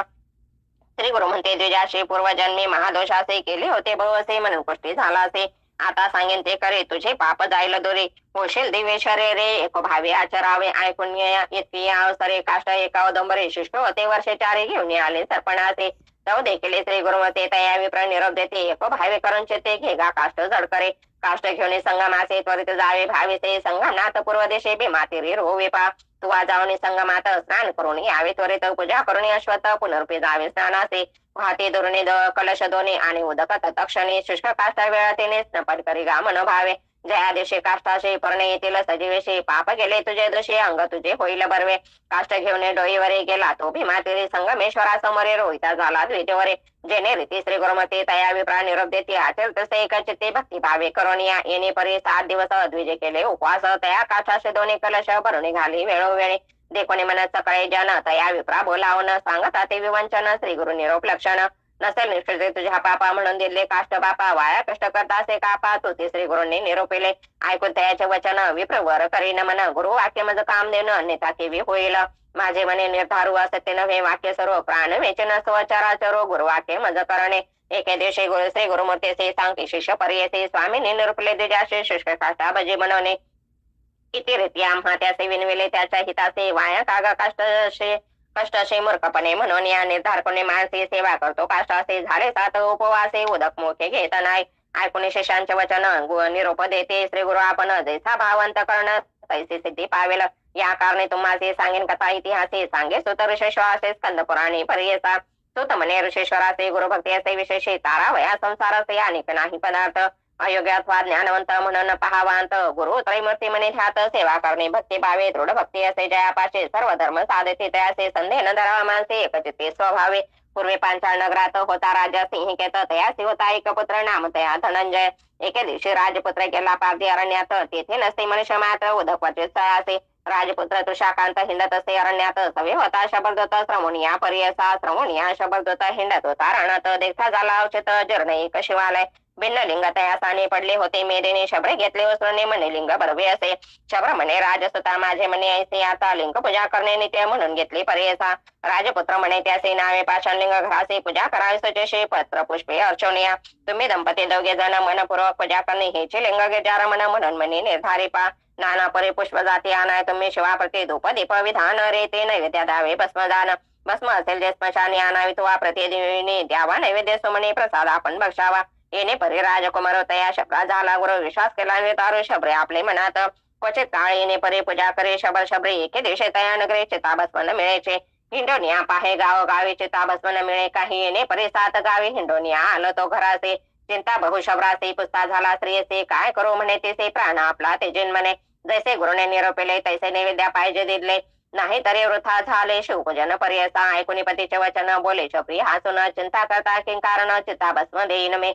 श्री गुरु म्हणते द्विजाशी पूर्वजन्मी महादोषासे केले होते बहु म्हणून पुष्टी झाला असे आता सांगेन ते करे तुझे पाप जाईल दोरे होशील दिवेश्वरे रे एक भावे आचरावे ऐकून इतकी अवसरे काष्ट एका उदंबरे शुष्क होते वर्षे 4 घेऊन आले सरपणाचे जाऊ देखील श्री गुरुमते तया विप्र निरोप देते एक भावे करून ते घेगा काष्ट जड करे काष्ट घेऊन संगमाचे त्वरित जावे भाविसे संगमनाथ पूर्व देशे भीमातिरी रोविपा तुवा जाऊन संगमात स्नान करून यावे त्वरित पूजा करून अश्वत पुनरुपी जावे स्नानासे वाहते दुरुणी कलश दोने आणि उदक तत्क्षणी शुष्क काष्ट वेळातेने स्नपट करी गा मनोभावे जया दिवशी काष्टाशी पर्ण येतील सजीवेशी पाप गेले तुझे दृशी अंग तुझे होईल बरवे काष्ट घेऊन डोईवरे गेला तो भीमातिरी संगमेश्वरा समोरे रोहिता झाला द्विजवरे जेने रीती श्री गुरुमती तया विप्रा निरोप देती आचल तसे एक चित्ते भक्ती भावे करोनिया येणे परी 7 दिवस द्विजे केले उपवास तया काष्टाशी दोन्ही कलश भरून घाली वेळोवेळी देखोने मनत सकाळी जन तया विप्रा बोलावून सांगता ते विवंचन श्री गुरु निरोप लक्षण नसेल निष्कृती तुझ्या पापा म्हणून दिले काष्ट बापा वाया कष्ट करता असे कापा तू ते श्री गुरूंनी निरोपिले ऐकून त्याचे वचन विप्रवर करीन मन गुरु वाक्य मज काम देणं अन्यथा केवी होईल माझे मने निर्धारू असते नव्हे वाक्य सर्व प्राण वेचन स्वचराचरो गुरुवाक्य मज करणे एके दिवशी गुरु श्री गुरुमूर्तीचे सांगते शिष्य पर्यसे स्वामीने निरूपले द्विजाशी शुष्क काष्टा भजी बनवणे किती रीती आम्हा त्याचे विनविले त्याच्या हिताचे वाया कागा कष्टाचे मूर्खपणे म्हणून या निर्धारपणे माणसे सेवा करतो काष्टाचे झाले 7 उपवासे उदक मोठे घेत नाही ऐकून शिष्यांचे वचन निरोप देते श्री गुरु आपण जैसा भावंत करण तैसी सिद्धी पावेल या कारणे तुम्हाला सांगेन कथा इतिहासे सांगे सुत ऋषेश्वराचे स्कंद पुराणी पर्यसा सुत म्हणे ऋषेश्वराचे गुरुभक्ती असे विशेषे तारावया संसाराचे अनेक नाही पदार्थ अयोग्य अथवा ज्ञानवंत म्हणून पहावांत गुरु त्रैमूर्ती म्हणे ध्यात सेवा करणे भक्ती भावे दृढ भक्ती असे जयापाशे सर्व धर्म साधते तयासे संदेह न धरावा माणसे एकचित्ते स्वभावे पूर्वी पांचाळ नगरात होता राजा सिंहिकेत तयासी होता एक पुत्र नाम तया धनंजय एके दिवशी राजपुत्र गेला पारधी अरण्यात तेथे नसते मनुष्य मात्र उदकवचे असे राजपुत्र तुषाकांत हिंडत असे अरण्यात सवे होता शबरदत्त श्रवणिया पर्यसा श्रवणिया शबरदत्त हिंडत होता राणात देखता झाला औषध जरणई शिवालय भिन्न लिंग तयासाने पडले होते. मेदेने शबरे घेतले वस्त्रने म्हणे लिंग बरवे असे. शब्र म्हणे राजसुता माझे म्हणे ऐसे आता लिंग पूजा करणे नित्य म्हणून घेतली पर्यसा. राजपुत्र म्हणे त्याचे नावे पाषाण लिंग घरासे पूजा करावे सचेशे पत्र पुष्पे अर्चनिया. तुम्ही दंपती दोघे जण मनपूर्वक पूजा करणे हेचे लिंग गेजार मन म्हणून म्हणे निर्धारी पा. नाना परे पुष्प जाती आणाय तुम्ही शिवाप्रती धूप दीप विधान रे ते नैवेद्य द्यावे भस्मदान. भस्म असेल ते स्मशानी आणावी तुवा प्रतिदिनी द्यावा नैवेद्य सुमने प्रसाद आपण बक्षावा. येणे परी राजकुमार तया शब्रा झाला गुरु विश्वास केला तारू शबरे आपले मनात. क्वचित काळ येणे परी पूजा करे शबर शबरे एके दिवशी तया नगरे चिता भस्म न मिळेचे. हिंडोनिया पाहे गाव गावी चिता भस्म न मिळे काही येणे परी 7 गावी हिंडोनिया आलो तो घरासे. चिंता बहु शबरासे पुस्ता झाला स्त्रियसे काय करू म्हणे तेसे प्राण आपला तेजेन म्हणे. जैसे गुरुने निरोपिले तैसे नैवेद्य पाहिजे दिले नाही तरी वृथा झाले शिवपूजन पर्यसा. ऐकुनी पतीचे वचन बोले शबरी हसून चिंता करता किं कारण चिता भस्म देईन मे.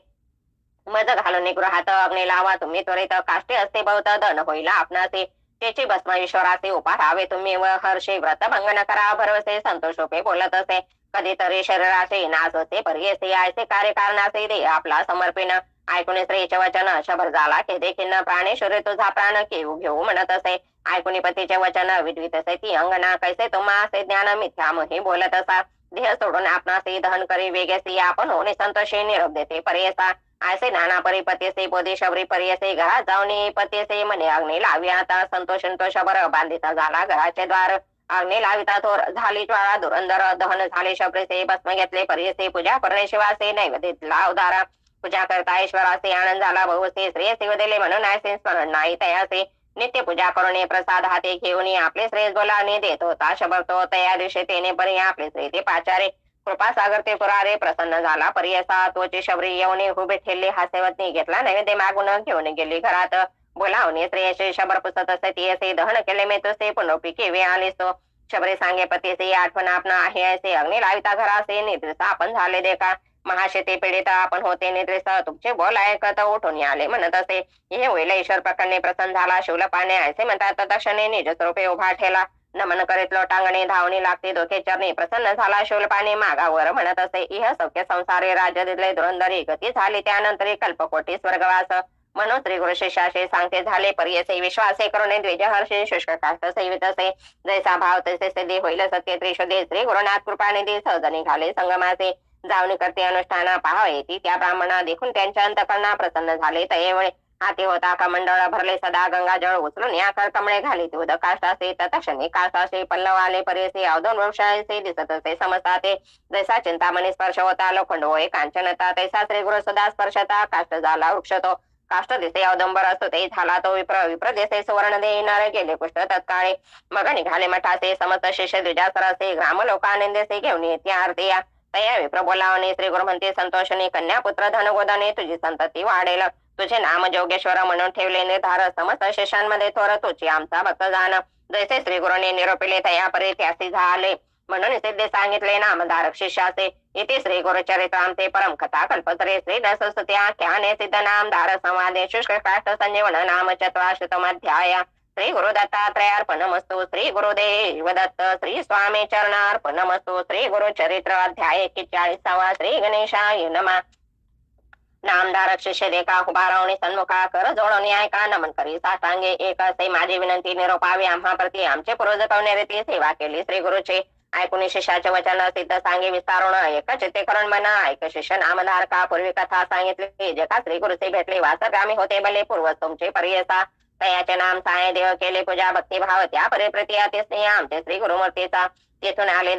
मज घालून गृहात अग्नी लावा तुम्ही त्वरित काष्टे असते बहुत धन होईल आपणासे. त्याची भस्म ईश्वराचे उपारावे तुम्ही व हर्षे व्रत भंगन करा भरवसे संतोषोपे बोलत असे. कधीतरी शरीराचे नाश होते पर्यसे आयसे कार्य कारणाचे दे आपला समर्पिण. ऐकून स्त्रीचे वचन शबर झाला की देखील प्राणेश्वरी तुझा प्राण घेऊ घेऊ म्हणत असे. ऐकुनी पतीचे वचन विद्वित असे ती अंगना कैसे तुम्हा असे ज्ञान मिथ्या मही बोलत असा. देह सोडून आपणासे दहन करी वेगेसी आपण होणे संतोषी निरोप देते पर्यसा. ऐसे नाना परी पतीसे बोधी शबरी पर्यसे घरात जाऊन पतीसे म्हणे अग्नी लावी आता. संतोष शबर बांधिता झाला घराचे द्वार. अग्नी लाविता थोर झाली ज्वाळा धुरंधर दहन झाले शबरीसे भस्म घेतले पर्यसे पूजा करणे शिवासे नैवेद्य उदारा. पूजा करता ईश्वरासे आनंद झाला बहुसे श्रेयसे वदिले म्हणून ऐसे स्मरण नाही तयासे. नित्य पूजा करून प्रसाद हाती घेऊन आपले श्रेयस बोलाने देत होता शबर तो. तया दिवशी तेने परी आपले श्रेय ते पाचारे. कृपा सागर ते पुरारे प्रसन्न झाला पर्यसा. तोची शबरी येऊन उभे ठेवले हास्यवतनी घेतला नैवेद्य मागून घेऊन गेली घरात. बोलावणे श्रेयसे शबर पुसत असते असे दहन केले मे तुसे पुनरुपी केवे आलेस तो. शबरी सांगे पतीसे आठवण आपण आहे ऐसे अग्नी लाविता घरासे निद्रिसा आपण झाले देखा. महाशेती पीडित आपण होते निद्रिस तुमचे बोल ऐकत उठून आले म्हणत असे. हे होईल ईश्वर प्रकरणे प्रसन्न झाला शिवलपाने ऐसे म्हणतात तक्षणे निज स्वरूपे उभा ठेला. नमन करीत लोटांगणे धावणी लागते दोघे चरणी प्रसन्न झाला शिवलपाने मागावर म्हणत असे. इह सौख्य संसारे राज्य दिले धुरंधरी गती झाली त्यानंतरी कल्पकोटी स्वर्गवास. म्हणून श्री गुरु शिष्याशी सांगते झाले पर्यसे विश्वासे करुणे द्विज हर्षे शुष्क काष्ट सैवित असे. जैसा भाव तसे सिद्धी होईल सत्य त्रिशुदे श्री गुरुनाथ कृपानिधी सहज निघाले संगमाचे. जावणी करते अनुष्ठाना पाहाव येते त्या ब्राह्मणा देखून त्यांच्या अंतकरणा प्रसन्न झाले. तयेवेळी हाती होता कमंडळ भरले सदा गंगाजळ उचलून या कर कमळे घाली उद काष्टासे तत्क्षणी काष्टासे पल्लव आले पर्यसे अवधून वृक्षासे दिसत असे समजता ते. जैसा चिंतामणी स्पर्श होता लोखंड होय कांचनता तैसा श्री गुरु सदा स्पर्शता काष्ट झाला वृक्ष तो. काष्ट दिसे अवदंबर असतो ते झाला तो विप्र. विप्र दिसे सुवर्ण देणारे गेले कुष्ट तत्काळे. मग निघाले मठासे समस्त शिष्य द्विजासरासे ग्राम लोकानंदेसे घेऊन येते आरती या. तया विप्र बोलावणे श्री गुरु म्हणते संतोषने कन्या पुत्र धनगोदाने तुझी संतती वाढेल. तुझे नाम जोगेश्वर म्हणून ठेवले निर्धार समस्त शिष्यांमध्ये थोर तुझी आमचा भक्त जाण. जैसे श्री गुरुने निरोपिले तया परी त्यासी झाले म्हणून सिद्धे सांगितले नामधारक शिष्याचे. इथे श्री गुरुचरित्रांते परम कथा कल्पतरे श्री दसस्तुत्या ख्याने सिद्ध नामधार संवादे शुष्क काष्ट संजीवन नाम चतुराशतमध्याय. श्री गुरु दत्तात्रयार्पणमस्तु. श्री गुरुदेव दत्त. श्री स्वामी चरणार्पणमस्तु. श्री गुरुचरित्र अध्याय 41. श्री गणेशाय नमः. नामधारक शिष्य देखा उभा राहून सन्मुखा कर जोडून ऐका नमन करी साष्टांगे एक असे माझी विनंती निरोपावी आम्हा प्रती आमचे पूर्वज कवनेरीती सेवा केली श्री गुरुचे. ऐकून शिष्याचे वचन सिद्ध सांगे विस्तारून एक चित्ते करून म्हणा ऐक शिष्य नामधारका पूर्वी कथा सांगितली जे का श्री गुरुचे भेटले वासगामी होते भले पूर्वज तुमचे पर्यसा. तयाचे नाम साय देव केले पूजा भक्तिभाव त्या परिप्रती अति स्नेह आमचे श्री गुरुमूर्तीचा. तेथून आले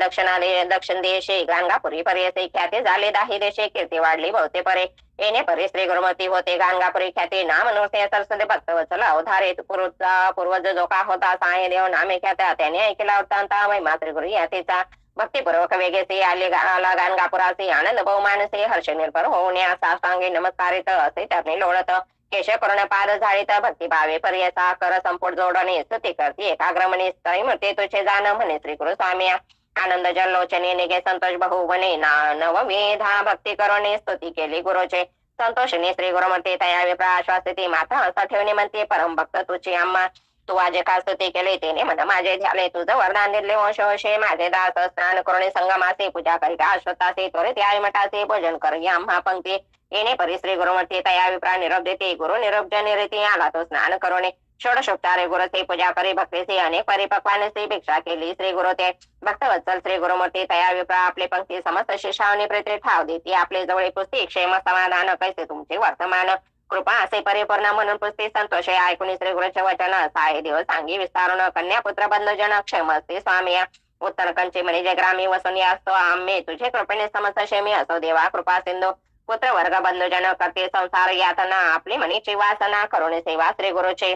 दक्षिण देशे गांगापुरी पर्यसे ख्याती झाले दाही देशे कीर्ती वाढली बहुते परे. येणे परी श्री गुरुमती होते गांगापुरी ख्याती नाम नृत्य सरस्वती भक्त वचल अवधारे पूर्वज जो का होता साय देव नामे ख्यात्या त्याने ऐकला वृत्तांता महिमा श्री गुरु यातीचा. भक्तिपूर्वक वेगेसे आले गाणगापुराचे आनंद बहुमानसे हर्ष निर्भर होऊन या साष्टांगी नमस्कारित असे त्यांनी लोळत. केश करुण पाद झाळीत भक्तिभावे पर्यसा कर संपुट जोडणे स्तुती करती एकाग्रमणी स्थळी म्हणते तुझे जाण म्हणे श्री गुरु स्वामी. आनंद जल्लोचने निगे संतोष बहुवने नवविधा भक्ती करुणे स्तुती केली गुरुचे. संतोषने श्री गुरुमती तया विप्रा आश्वासिती माता हसा ठेवणे म्हणते परम भक्त तुझी आम्हा. तू आज का स्तुती केले तेने मन माझे झाले तुझं वरदान दिले वंश वशे माझे दास स्नान करुणे संगमासे पूजा करिता अश्वतासे त्वरित याय मठासे भोजन करी आम्हा पंक्ती. येणे परी श्री गुरुमूर्ती तया विप्रा निरोप देते गुरु निरोप रीती आला तो स्नान करोने षोडशोपचारे गुरु से पूजा करी भक्ती से अनेक परिपक्वाने से भिक्षा केली श्री गुरु ते भक्तवत्सल श्री गुरुमूर्ती तया विप्रा आपले पंक्ती समस्त शिष्याने प्रेते ठाव देती आपले जवळ पुस्ती क्षेम समाधान कैसे तुमचे वर्तमान कृपा असे परिपूर्ण म्हणून पुस्ती संतोष ऐकून श्री गुरुचे वचन साहे दिवस सांगी विस्तारून कन्या पुत्र बंधुजन क्षेम असते स्वामी उत्तर कंचे म्हणे जे ग्रामी वसून असतो आम्ही तुझे कृपेने समस्त क्षेमी असो देवा कृपा सिंधू पुत्र वर्ग बंधुजन करते संसार यातना आपली म्हणीची वासना करून सेवा श्री गुरुचे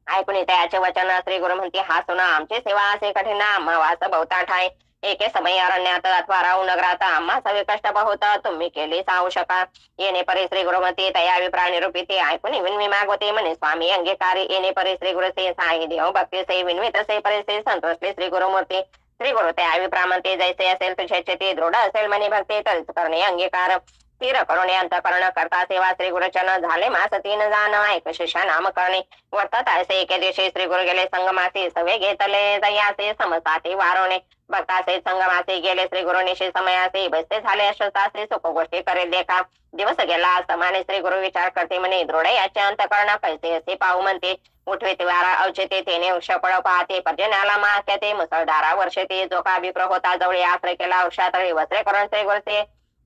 ऐकून त्याचे वचन श्री गुरु म्हणते हा सुना आमची सेवा असे कठीण आम्हा वास बहुताठ आहे एके समय अरण्यात अथवा राहू नगरात आम्हा सवे कष्ट बहुत तुम्ही केली सांगू शका येणे परी श्री गुरुमती तया विप्रा निरूपिते ऐकून विनवी मागवते म्हणे स्वामी अंगीकारी येणे परी श्री गुरु से साई देव भक्ती से विनवित से परी से संतोषले श्री गुरुमूर्ती श्री गुरु त्या विप्रा म्हणते जैसे असेल तुझे चित्ती दृढ असेल म्हणे भक्ती तरीच करणे अंगीकार स्थिर करुणे अंतकरण करता सेवा श्री गुरुचन झाले मास तीन जाण ऐक शिष्या नाम करणे वर्तत असे एके दिवशी श्री गुरु गेले संगमासी सवे घेतले जयासे समसाते वारवणे भक्तासे संगमासी गेले श्री गुरुनिशी समयासी बसते झाले अश्वसासे सुख गोष्टी करेल देखा दिवस गेला समाने श्री गुरु विचार करते म्हणे दृढ याचे अंतकरण कैसे असे पाहू म्हणते उठवे वारा अवचेते तेने वृक्षपळ पाहते पर्जन्याला मास्याते मुसळधारा वर्षेते जो का विप्र होता जवळ आश्रय केला वृक्षातळी वस्त्रे करून श्री गुरुचे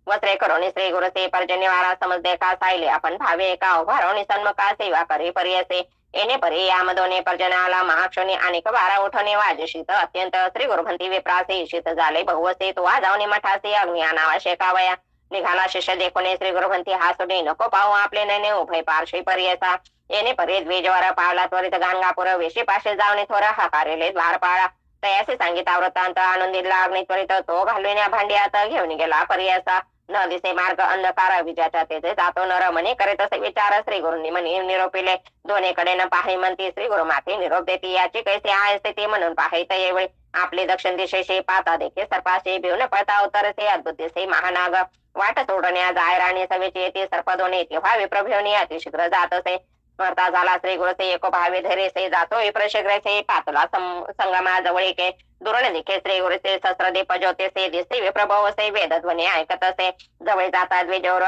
वस्त्रे करोनी श्री गुरुसे पर्जन्य वारा समजते का सायले आपण भावे का उभारवणी सन्मुखा सेवा करी परियसे येणे परी यामधोने पर्जनाला महाक्षणी अनेक वारा उठवणे वाजशीत अत्यंत श्री गुरुभंती विप्रासे शीत झाले बहुवसे तो वाजावणे मठासे अग्नी आणावा शेकावया निघाला शिष्य देखोने श्री गुरुभंती हा सोडे नको पाहू आपले नैने उभय पार्श्वी परियसा येणे परी द्विजवर पावला त्वरित गाणगापुर वेशी पाशे जावणे थोर हाकारेले द्वार पाळा तयासे सांगिता वृत्तांत आनंदीला अग्नी त्वरित तो घालविण्या भांड्यात घेऊन गेला परियसा न दिसे मार्ग अंधकार विजाच्या तेथे जातो नर म्हणे करीत असे विचार श्री गुरुंनी म्हणे निरोपिले दोन्हीकडे न पाही म्हणती श्री गुरु माते निरोप देती याची कैसे आहे ते म्हणून पाहायत येवेळी आपले दक्षिण दिशेशी पाता देखे सर्पाशी भिवून पळता उतरसे अद्भुत दिसे महानाग वाट सोडण्या जायराणी सवेची येते सर्प दोन्ही तेव्हा विप्रभिवनी अतिशीघ्र जात असे स्मरता झाला श्री गुरुसे एको भावे धैर्यसे जातो विप्रशीघ्रसे पातला संगमा जवळीके दुरण दिखे श्री गुरुसे सहस्रदे पजोतेसे दिसते विप्रभवसे वेदध्वनी ऐकत असे जवळ जाता द्विजवर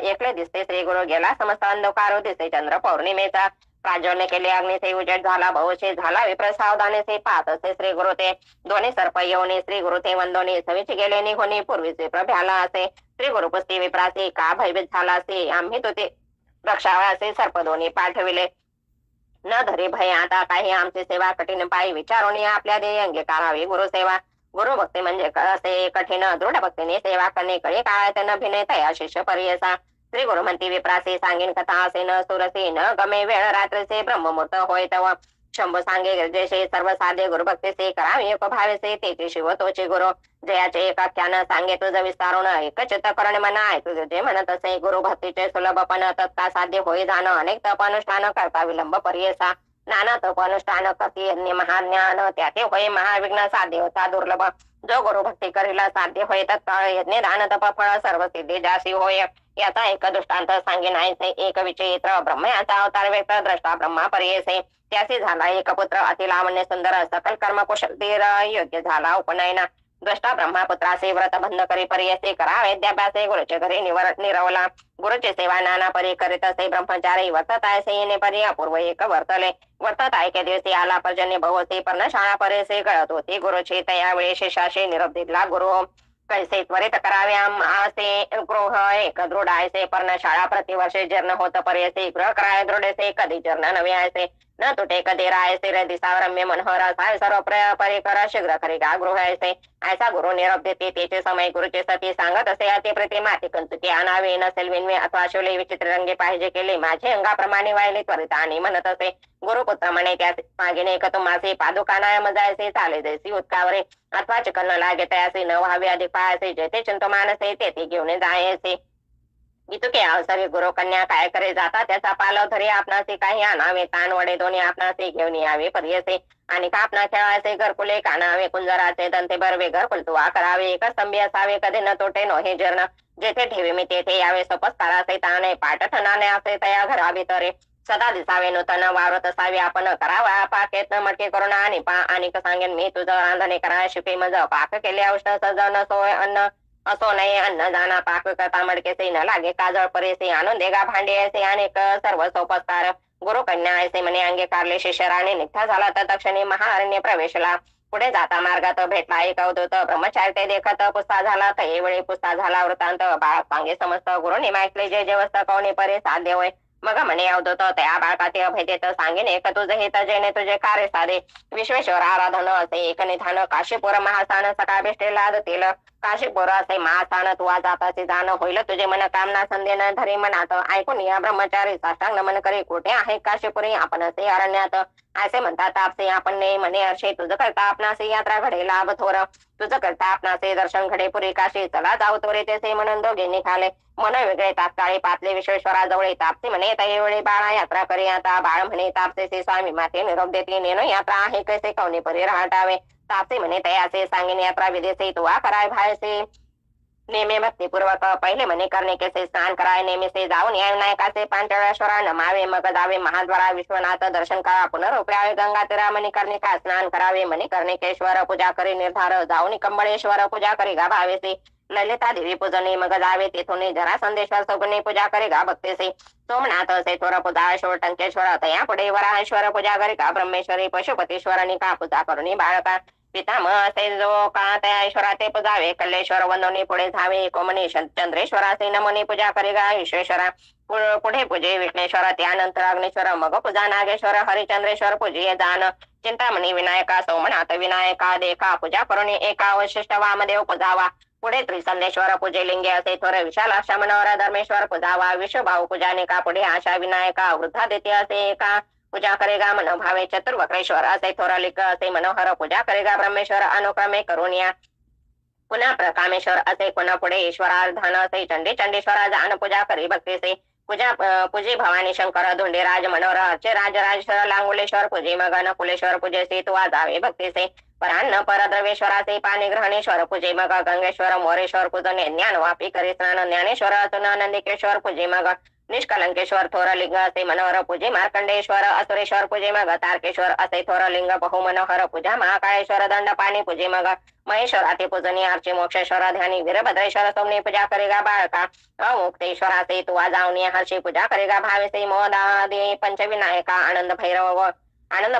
एकले दिसते श्री गुरु गेला समस्त अंधकार दिसे चंद्र पौर्णिमेचा प्राज्वल्य केले अग्निसे उजेड झाला बहुशे झाला विप्र सावधानेसे पाहत असे श्री गुरु ते दोन्ही सर्प येऊन श्री गुरु ते वंदोनी सविची गेले निघोनी पूर्वीचे प्रभ्याला असे श्री गुरु पुस्ती विप्रासी का भयभीत झाला असे आम्ही तो ते रक्षावयाचे सर्प दोन्ही पाठविले न धरे भय आता काही आमची सेवा कठीण पायी विचारून आपल्या देय अंगीकारावी गुरुसेवा गुरु भक्ती म्हणजे असे कठीण दृढ भक्तीने सेवा करणे कळे काळात न भिने तया शिष्य परियसा श्री गुरु म्हणती विप्रासी सांगेन कथा असे न सुरसे न गमे वेळ रात्रीचे ब्रह्ममुहूर्त होय तव शंभू सांगे गरजेचे सर्व साधे गुरुभक्तीचे करावे एक भावेसे तेचे शिव तोचे गुरु जयाचे एकाख्यान सांगे तुझं विस्तारून एक चित्त करण मना ऐकू जे म्हणत असे गुरु भक्तीचे सुलभपण तत्का साध्य होई जाणं अनेक तप अनुष्ठान करता विलंब परियसा नाना तप अनुष्ठान करती यज्ञ महाज्ञान त्याचे होय महाविघ्न साध्य होता दुर्लभ जो गुरु भक्ती करीला साध्य होय तत्काळ यज्ञ दान तप फळ सर्व सिद्धी जासी होय याचा एक दृष्टांत सांगेन एक विचित्र ब्रह्म याचा अवतार व्यक्त द्रष्टा ब्रह्मा परियसे त्याचे झाला एक पुत्र अति लावण्य सुंदर सकल कर्म कुशल धीर योग्य झाला उपनयन द्रष्टा ब्रह्मपुत्राचे व्रत बंध करी परियसे करा वैद्याभ्यासे गुरुचे घरी निरवला गुरुची सेवा नाना परी करीत असे ब्रह्मचारी वर्तत आहे येणे परी अपूर्व एक वर्तले वर्तत ऐके दिवशी आला पर्जन्य बहुसे पर्णशाळा परेसे गळत होती गुरुची त्यावेळी शिष्याशी निरोप दिला गुरु कैसे त्वरित करावे असे गृह एक दृढ आयसे पर्णशाळा प्रतिवर्षे जीर्ण होत पर्यसे गृह कराय दृढसे कधी जीर्ण नवे आयसे न तुटे कधी रायसे रे दिसावर रम्य मनोहर असाय सर्व परिकर शीघ्र खरी का गृह ऐसे ऐसा गुरु निरोप देते त्याचे समय गुरुचे सती सांगत असे अति प्रतिमा ते कंचुकी आणावे नसेल विनवे अथवा शिवले विचित्र रंगे पाहिजे केले माझे अंगाप्रमाणे वाहिले त्वरित आणि म्हणत असे गुरुपुत्र म्हणे त्या मागेने एक तुम्हासे पादुकाना मजायसे चाले जैसी उत्कावरे अथवा चिकन न लागे तयासे न व्हावे अधिक पायासे जेथे चिंतो मानसे तेथे घेऊन जायचे इतके अवसरी गुरु कन्या काय करे जाता त्याचा पालव धरी आपणासे काही आणावे ताण वडे दोन्ही आपणासे घेऊन यावे परियसे आणि कापणा खेळायचे घरकुले कानावे कुंजराचे दंते बरवे घरकुल तुवा करावे एक स्तंभी असावे कधी न तोटे नो हे जीर्ण जेथे ठेवी मी तेथे यावे सोपस्काराचे ताणे पाठ ठणाने असे तया घरा भितरे सदा दिसावे नूतन वावरत असावे आपण करावा पाकेत मटके करून आणि सांगेन मी तुझं रांधणे करा शिपी मज पाक केले औषध सजन सोय अन्न असो नाही अन्न जाना पाक करता मडकेसे न लागे काजळ परेसे आणून देगा भांडे ऐसे अनेक सर्व सोपस्कार गुरु कन्या ऐसे म्हणे अंगीकारले शिष्यराने निघता झाला तर तक्षणी महाअरण्य प्रवेशला पुढे जाता मार्गात भेटला एक अवधूत ब्रह्मचारी ते देखत पुस्ता झाला तर वेळी पुस्ता झाला वृत्तांत बाळक सांगे समस्त गुरुनी माहितले जे जे वस्त कवणी परे साध्य होय मग म्हणे अवधूत त्या बाळकाते अभय देत सांगेन एक तुझे हित जेणे तुझे कार्य साधे विश्वेश्वर आराधन असे एक निधान काशीपुर महास्थान सकाळ भेटे लादतील काशीपुर असे महास्थान तू जाताचे जाण होईल तुझे मन कामना संदेन धरी मनात ऐकून या ब्रह्मचारी साष्टांग नमन करी कुठे आहे काशीपुरी आपण असे अरण्यात असे म्हणतात आपसे आपण ने म्हणे अर्षे तुझं करता आपणासे यात्रा घडे लाभ थोर तुझं करता आपणासे दर्शन घडे पुरी काशी चला जाऊ तोरे तेसे म्हणून दोघे निघाले मन वेगळे तात्काळी पातले विश्वेश्वराजवळ तापसे म्हणे तयवेळी बाळा यात्रा करी आता बाळ म्हणे तापसे स्वामी माते निरोप देते नेनो यात्रा आहे कैसे कवने परी राहटावे तापसे म्हणे तयाचे सांगेन यात्रा विदेसे तुवा कराय भायसे नेमे भक्तीपूर्वक पहिले म्हणे करणे कैसे स्नान कराय नेमे से जाऊन या विनायकाचे पांचवेश्वरा नमावे मग जावे महाद्वारा विश्वनाथ दर्शन करा पुनरुपयावे गंगा तीरा मणिकर्णिका स्नान करावे मणिकर्णिकेश्वर पूजा करी निर्धार जाऊन कंबळेश्वर पूजा करी गा भावेसे ललिता देवी पूजने मग जावे तेथून जरा संदेश्वर सगुणे पूजा करे गा भक्तेसे सोमनाथ सेश्वर पूजा टंकेश्वर तया पुढे वराहेश्वर पूजा करी का ब्रह्मेश्वरी पशुपतीश्वरनी का पूजा करुणी बाळका पितामह असे जो का त्या ईश्वरा ते पूजावे कल्लेश्वर वंदनी पुढे जावे कोमनी चंद्रेश्वराचे नमनी पूजा करे गा विश्वेश्वरा पुढे पूजे विष्णेश्वर त्यानंतर अग्नेश्वर मग पूजा नागेश्वर हरिचंद्रेश्वर पूजे जाण चिंतामणी विनायका सोमनाथ विनायका देखा पूजा करून एका वशिष्ठ वामदेव पूजावा पुढे त्रिसंदेश्वर पूजे लिंगे असे थोर विशालाक्षा मनोहर धर्मेश्वर पूजावा विश्वभाऊ पूजानिका पुढे आशा विनायका वृद्धा देते असे एका पूजा करेगा मनोभावे चतुर्वक्रेश्वर असे थोर लिंग असे मनोहर पूजा करेगा ब्रह्मेश्वर अनुक्रमे करून या पुन्हा प्रकामेश्वर असे पुन्हा पुढे ईश्वरार्धन असे चंडी चंडीश्वरा जान पूजा करी भक्तीसे पूजा पूजे भवानी शंकर धोंडेराज मनोहर अर्चे राजराजेश्वर लांगुलेश्वर पूजे मग नकुलेश्वर पूजे सेतुवा जावे भक्तीसे परान्न परद्रवेश्वराचे पाणी ग्रहणेश्वर पूजे मग गंगेश्वर मोरेश्वर पूजने ज्ञान वापी करी स्नान ज्ञानेश्वर असून नंदिकेश्वर पूजे मग निष्कलंकेश्वर थोरलिंग असे मनोहर पूजे मार्कंडेश्वर असुरेश्वर पूजे मग तारकेश्वर असे थोरलिंग बहु मनोहर पूजा महाकाळेश्वर दंड पाणी पूजे मग महेश्वर अति पूजनी अर्चे मोक्षेश्वर ध्यानी वीरभद्रेश्वर सोमनी पूजा करेगा बाळका अमुक्तेश्वराचे तुवा जाऊन हर्षी पूजा करेगा भावेसे मोदादे पंचविनायका आनंद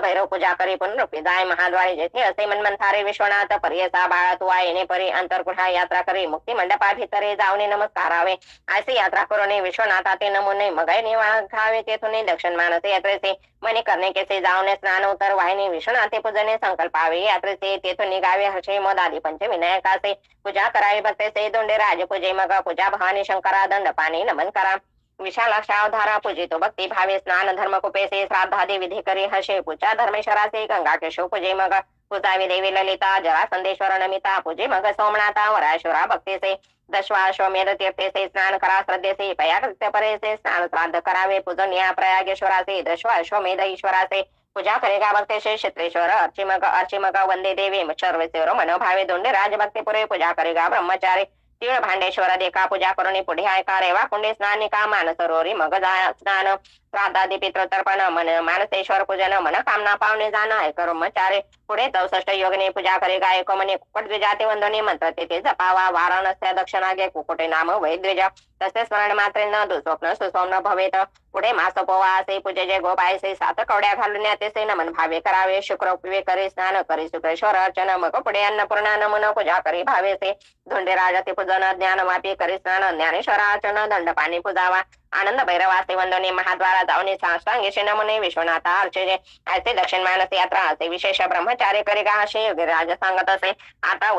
भैरव पूजा करी पुनरुपी जाय महाद्वारे जेथे असे मनमंथारे विश्वनाथ पर्यसा बाळा तुवा येणे परी अंतरकुठा यात्रा करी मुक्ती मंडपा भितरे जाऊन नमस्कारावे असे यात्रा करून विश्वनाथा ते नमुने मगाय निवाघावे तेथून दक्षिण मानसे यात्रेचे मनी करणे केसे जाऊन स्नान उतर वाहिनी विश्वनाथे पूजने संकल्पावे यात्रेचे तेथून निघावे हर्षे मोदादी पंचविनायकाचे पूजा करावी भक्तेसे दोंडे राज पूजे मग पूजा भवानी शंकरा दंड पाणी नमन करा विशालाक्षावधारा पूजितो भक्ती भावे स्नान धर्म कुपेसे श्राद्धादी विधी करी हर्षे पूजा धर्मेश्वराचे गंगा केशव पूजे मग पूजावी देवी ललिता जरा संदेश्वर नमिता पूजे मग सोमनाथा वराश्वरा भक्तीसे दशवाश्वमेध तीर्थेसे स्नान करा श्रद्धेसे पयाकृत्य परेसे स्नान श्राद्ध करावे पूजन या प्रयागेश्वराचे दशवाश्वमेध ईश्वराचे पूजा करेगा भक्तेशे क्षेत्रेश्वर अर्चिमग वंदे देवी सर्वेश्वर मनोभावे दोंडे राजभक्तीपुरे पूजा करेगा ब्रह्मचारी तीळ भांडेश्वर देखा पूजा करून पुढे ऐका रेवा कुंडे स्नानिका मानसरोरी मग स्नान श्राद्धादी पितृतर्पण मन मानसेश्वर पूजन मन कामना पावणे जाण कर्मचारे पुढे 64 योगने पूजा करेगा एक मने कुकुट द्विजाते वंदने मंत्र तेथे जपावा वाराणस्या दक्षिणागे कुकुटे नाम वैद्विज तसे स्मरण मात्रे न दुस्वप्न सुस्वप्न भवेत पुढे मासोपवा असे पूजेचे गोपायसे 7 कवड्या घालून तेसे नमन भावे करावे शुक्र उपवे करी स्नान करी शुक्रेश्वर अर्चन मग पुढे अन्नपूर्णा नमन पूजा करी भावेसे धोंडे राजाते पूजन ज्ञान वापी करी स्नान ज्ञानेश्वर अर्चन दंड पाणी पूजावा आनंद भैरवासे वंदने महाद्वारा जाऊन साष्टांगेशे नमने विश्वनाथा अर्चेजे ऐसे दक्षिण मानस यात्रा असे विशेष ब्रह्मचार्य करेगा असे राज सांगत असे आता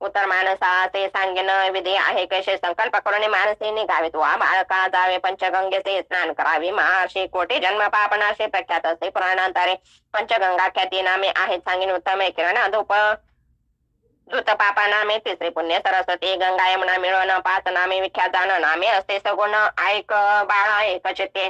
उत्तर मानसाचे सांगेन विधी आहे कैसे संकल्प करून मानसी निघावे तुवा बाळका जावे पंचगंगेचे स्नान करावे महर्षी कोटी जन्म पापनाशे प्रख्यात असे पुराणांतरे पंचगंगा ख्याती नामे आहेत सांगेन उत्तम किरण धूप दूत पापा नामे तिसरे पुण्य सरस्वती गंगा यमुना मिळवण 5 नामे विख्यात जाण नामे असते सगुण ऐक बाळा एक चित्ते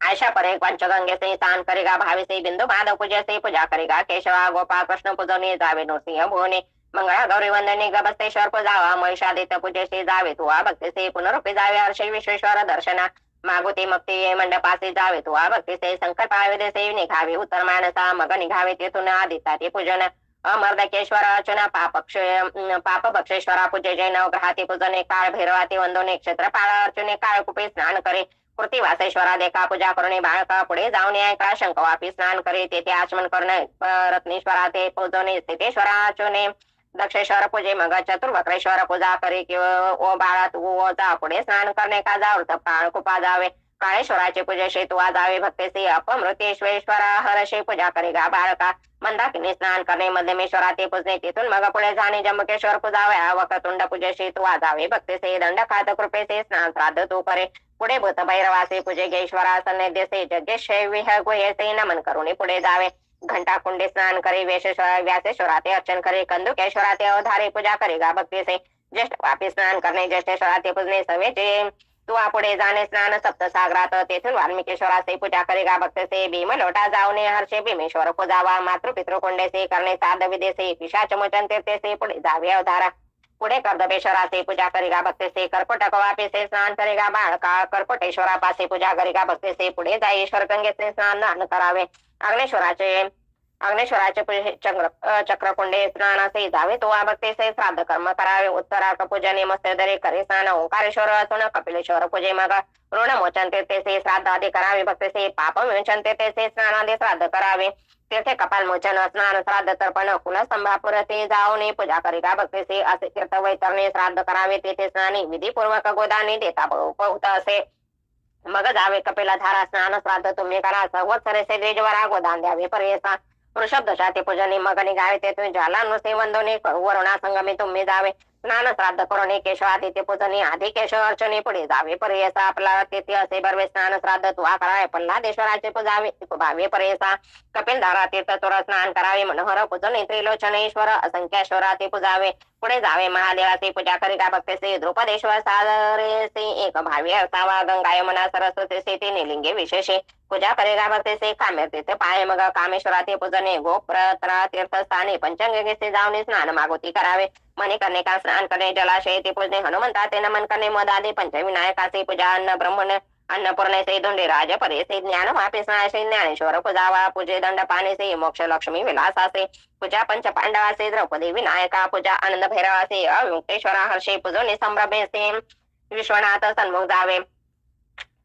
आयशा परे पंचगंगेचे स्नान करेगा भावेसे बिंदू माधव पूजेसे पूजा करेगा केशवा गोपाळ कृष्ण पूजने जावे नृसिंह भुवने मंगळा गौरी वंदने गबस्तेश्वर पूजावा महिषादित्य पूजेसे जावे तुवा भक्तीसे पुनरुपी जावे हर्षे विश्वेश्वर दर्शना मागुती मक्ती मंडपासे जावे तुवा भक्तीसे संकल्पाविदेसे निघावे उत्तर मानसा मग निघावे तेथून आदित्याचे पूजन अमर्दकेश्वर अर्चना पाप भक्षेश्वरा पूजे जय नवग्रहाती पूजने काळ भैरवाती वंदने क्षेत्रपाळ अर्चने काळ कुपे स्नान करे कृती वासेश्वरा देखा पूजा करणे बाळका पुढे जाऊन काळ शंकवापी स्नान करे तेथे आचमन करणे रत्नेश्वरा ते पूजने स्थितेश्वरा अर्चने दक्षेश्वर पूजे मग चतुर्वक्रेश्वर पूजा करे किंवा ओ बाळा तू जा पुढे स्नान करणे का जावर काळ कुपा जावे काळेश्वराचे पूजेशी तू जावे भक्तेसी अपमृतेश्वरा हरशे पूजा करेगा बाळका मंदाकिनी स्नान करणे मध्यमेश्वरा ते पूजने तिथून मग पुढे जाणे जम्बकेश्वर पूजावे वक्रतुंड पूजेशी तू जावे भक्तेसे दंड खात कृपेसे स्नान श्राद्ध तू करे पुढे भूत भैरवासे पूजे गेश्वरा सन्निध्यसे जगेश विहगोयसे नमन करून पुढे जावे घंटा कुंडे स्नान करे व्यासेश्वरा ते अर्चन करे कंदुकेश्वरा ते अवधारे पूजा करेगा भक्तेसे ज्येष्ठ वापी स्नान करणे ज्येष्ठेश्वरा ते पूजने सवेचे तू पुढे जाणे स्नान सप्तसागरात तेथून वाल्मिकेश्वराचे पूजा करेगा भक्तसे भीम लोटा जाऊने हर्षे भीमेश्वर पूजावा मातृपितृ कोंडेसे करणे साध विदेसे पिशाच मोचन तीर्थेसे पुढे जावे अवधारा पुढे कर्दपेश्वराचे पूजा करेगा भक्तसे कर्पटक वापेसे स्नान करेगा बाळका कर्पटेश्वरा पासे पूजा करेगा भक्तसे पुढे जाईश्वर गंगेचे स्नान करावे अग्नेश्वराचे चक्रकुंडे स्नानासे जावे तो भक्तेसे श्राद्ध कर्म करावे उत्तरार्क पूजने मस्तदरे करे स्नान ओंकारेश्वर असून कपिलेश्वर पूजे मग ऋण मोचन तीर्थेसे श्राद्ध आदी करावे भक्तेसे पाप विमोचन तीर्थेसे स्नानादि श्राद्ध करावे तीर्थे कपाल मोचन स्नान श्राद्ध तर्पण कुलस्तंभापुर ते जाऊन पूजा करेगा भक्तेसे असे तीर्थ वैतरणे श्राद्ध करावे तेथे स्नानी विधीपूर्वक गोदानी देता बहुत असे मग जावे कपिला धारा स्नान श्राद्ध तुम्ही करा संवत्सरेसे द्विजवरा गोदान द्यावे पर्यसा वृषभ दशाते पूजने मग निघावे तेथून ज्वाला नुसे वंदने करू वरुणा संगमे तुम्ही जावे स्नान श्राद्ध करून केशवादित्य पूजने आधी केशव अर्चने पुढे जावे पर्यसा आपला तेथे असे बर्वे स्नान श्राद्ध तुवा करावे प्रल्हादेश्वराचे पूजावे भावे पर्यसा कपिल धारा तीर्थ तुर स्नान करावे मनोहर पूजने त्रिलोचनेश्वर असंख्येश्वरा ते पूजावे पुढे जावे महादेवाची पूजा करिका भक्तेसे द्रुपदेश्वर सारेसे एक भावी असावा गंगा यमुना सरस्वती ते निलिंगे विशेषे पूजा करेगा भक्तेसे कामेर तीर्थ पाय मग कामेश्वरा ते पूजने गोप्रत्रा तीर्थस्थाने पंचगंगेचे जाऊन स्नान मागोती करावे मणिकर्णे का स्नान करणे जलाशय ते पूजने हनुमंता ते नमन करणे मदादे पंचविनायकाचे पूजा अन्न ब्रह्मण अन्नपूर्णेसे धोंडे राज परेसे ज्ञान वापे स्नाशे ज्ञानेश्वर पूजावा पूजे दंड पानेसे मोक्ष लक्ष्मी विलासासे पूजा पंच पांडवासे द्रौपदी विनायका पूजा आनंद भैरवासे अविमुक्तेश्वरा हर्षे पूजोने संभ्रमेसे विश्वनाथ सन्मुख जावे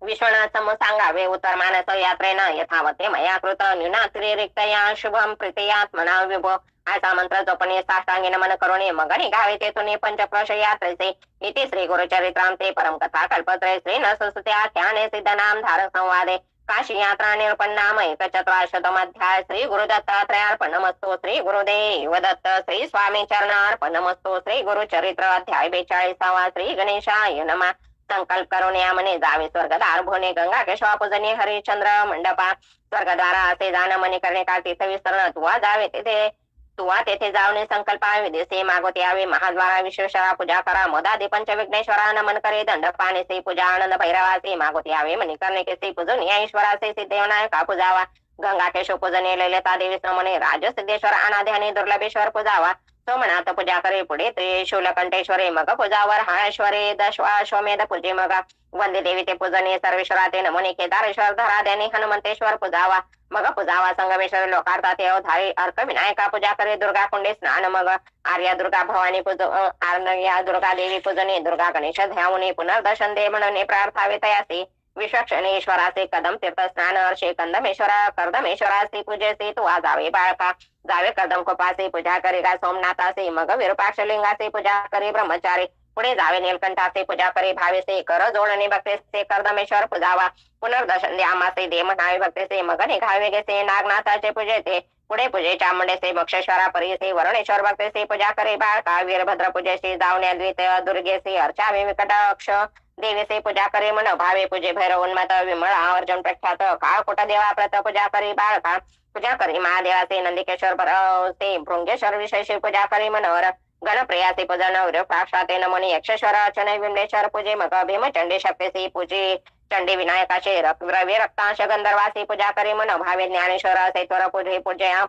विश्वनाथ समूह सांगावे उत्तर मानस यात्रेनं यथावते मया कृत न्यूनातिरिक्तया शुभम प्रीतयात्मना विभो असा मंत्र जपणे साष्टांगी नमन करून मग निघावे तेथून पंचक्रोश यात्रेचे इति श्री गुरुचरित्राम ते परमकथा कल्पत्रय श्री नसुते आख्याने सिद्ध नाम धारक संवादे काशी यात्रा निरूपण एक चतुराशतमध्याय श्री गुरु दत्तात्रयार्पणमस्तु श्री गुरुदेव दत्त श्री स्वामी चरणार्पणमस्तु श्री गुरुचरित्र अध्याय 42 श्री गणेशाय नमः संकल्प करून यामने जावे स्वर्गदार भोने गंगा केशवा पूजने हरिश्चंद्र मंडपा स्वर्गद्वारा असे जाण मने करणे काल तीर्थ विस्तरण तुवा तेथे जाऊन संकल्पा विदेशी मागोते यावे महाद्वारा विश्वेश्वरा पूजा करा मदादी पंच विघ्नेश्वरा नमन करे दंड पानेसे पूजा आनंद भैरवासे मागोते यावे मनी करणे केसे पूजन या ईश्वरासे सिद्धिविनायका पूजावा गंगा केशव पूजने ललिता देवी श्रमणे राज सिद्धेश्वर अनाध्याने दुर्लभेश्वर पूजावा सोमनाथ पूजा करे पुढे त्रिशूलकंठेश्वरे मग पूजावर हाळेश्वरे दशवाश्वमेध पूजे मग वंदे देवी ते पूजने सर्वेश्वरा ते नमने केदारेश्वर धराध्याने हनुमंतेश्वर पूजावा मग पूजावा संगमेश्वर लोकार्था ते अवधारी अर्क विनायका पूजा करे दुर्गा कुंडे स्नान मग आर्या दुर्गा भवानी आर्या दुर्गा देवी पूजने दुर्गा गणेश ध्यावने पुनर्दर्शन दे म्हणून प्रार्थावे तयासी विश्वक्षणेश्वराचे कदम तीर्थ स्नान अर्षे कंदमेश्वरा कर्दमेश्वराचे पूजेसे तू जावे बाळका जावे कदम कोपासे पूजा करेगा सोमनाथासे मग विरूपाक्ष लिंगाचे पूजा करे ब्रह्मचारी पुढे जावे नीलकंठाचे पूजा करे भावेसे कर जोडणे भक्तेसे कर्दमेश्वर पूजावा पुनर्दर्शन द्यामासे दे म्हणावे भक्तेसे मग निघावे गेसे नागनाथाचे पूजेते पुढे पूजे चामुंडेसे मोक्षेश्वरा परिसे वरुणेश्वर भक्तेसे पूजा करे बाळका वीरभद्र पूजेसे जावण्या द्वित दुर्गेसे अर्चावे विकटाक्ष देवीसे पूजा करे मन भावे पूजे भैरव उन्मत विमळा अर्जुन प्रख्यात काळकोट देवा प्रत पूजा करे बाळका पूजा करे महादेवाचे नंदिकेश्वर भरवसे भृंगेश्वर विशेष पूजा करे मनोहर गणप्रियासे पूजन विरूपाक्षाते नमोनी यक्षेश्वर अर्चने विमलेश्वर पूजे मग भीमचंडी शक्तीसे पूजे चंडी विनायकाचे रवी रक्तांश गंधर्वासी पूजा करी मन भावे ज्ञानेश्वर सैत्वर पूजे पूजया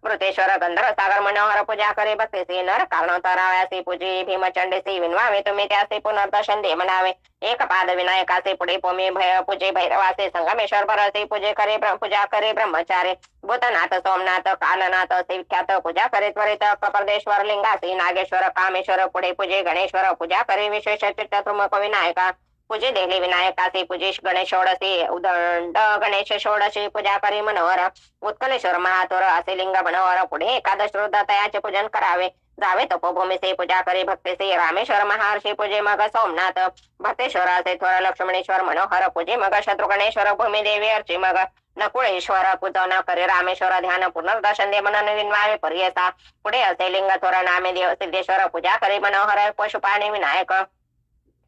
मृतेश्वर गंधर्व सागर मनोहर पूजा करे भक्तीसी नर कारण तराव्यासी पूजी भीमचंडीसी विनवावे तुम्ही त्याचे पुनर्दर्शन दे म्हणावे एक पाद विनायकाचे पुढे पोमे पूजे भैरवासे संगमेश्वर भरसे पूजा करे ब्रह्मचारी भूतनाथ सोमनाथ कालनाथ असे विख्यात पूजा करे त्वरित कपर्देश्वर लिंगासी नागेश्वर कामेश्वर पुढे पूजे गणेश्वर पूजा करे विशेष चित्तत्रुमक विनायका पूजे देले विनायकाचे पूजेश गणेश षोडशी उदंड गणेश षोडशी पूजा करी मनोहर उत्कलेश्वर महातोर असे लिंग मनोहर पुढे एकादश रुद्र तयाचे पूजन करावे जावे तपोभूमीचे पूजा करी भक्तीचे रामेश्वर महर्षी पूजे मग सोमनाथ भक्तेश्वर असे थोर लक्ष्मणेश्वर मनोहर पूजे मग शत्रुघ्नेश्वर भूमी देवी अर्ची मग नकुळेश्वर पूजन करे रामेश्वर ध्यान पुनर्दर्शन दे मनन विनवावे पर्यसा पुढे असे लिंग थोर नामे देव सिद्धेश्वर पूजा करे मनोहर पशुपाणी विनायक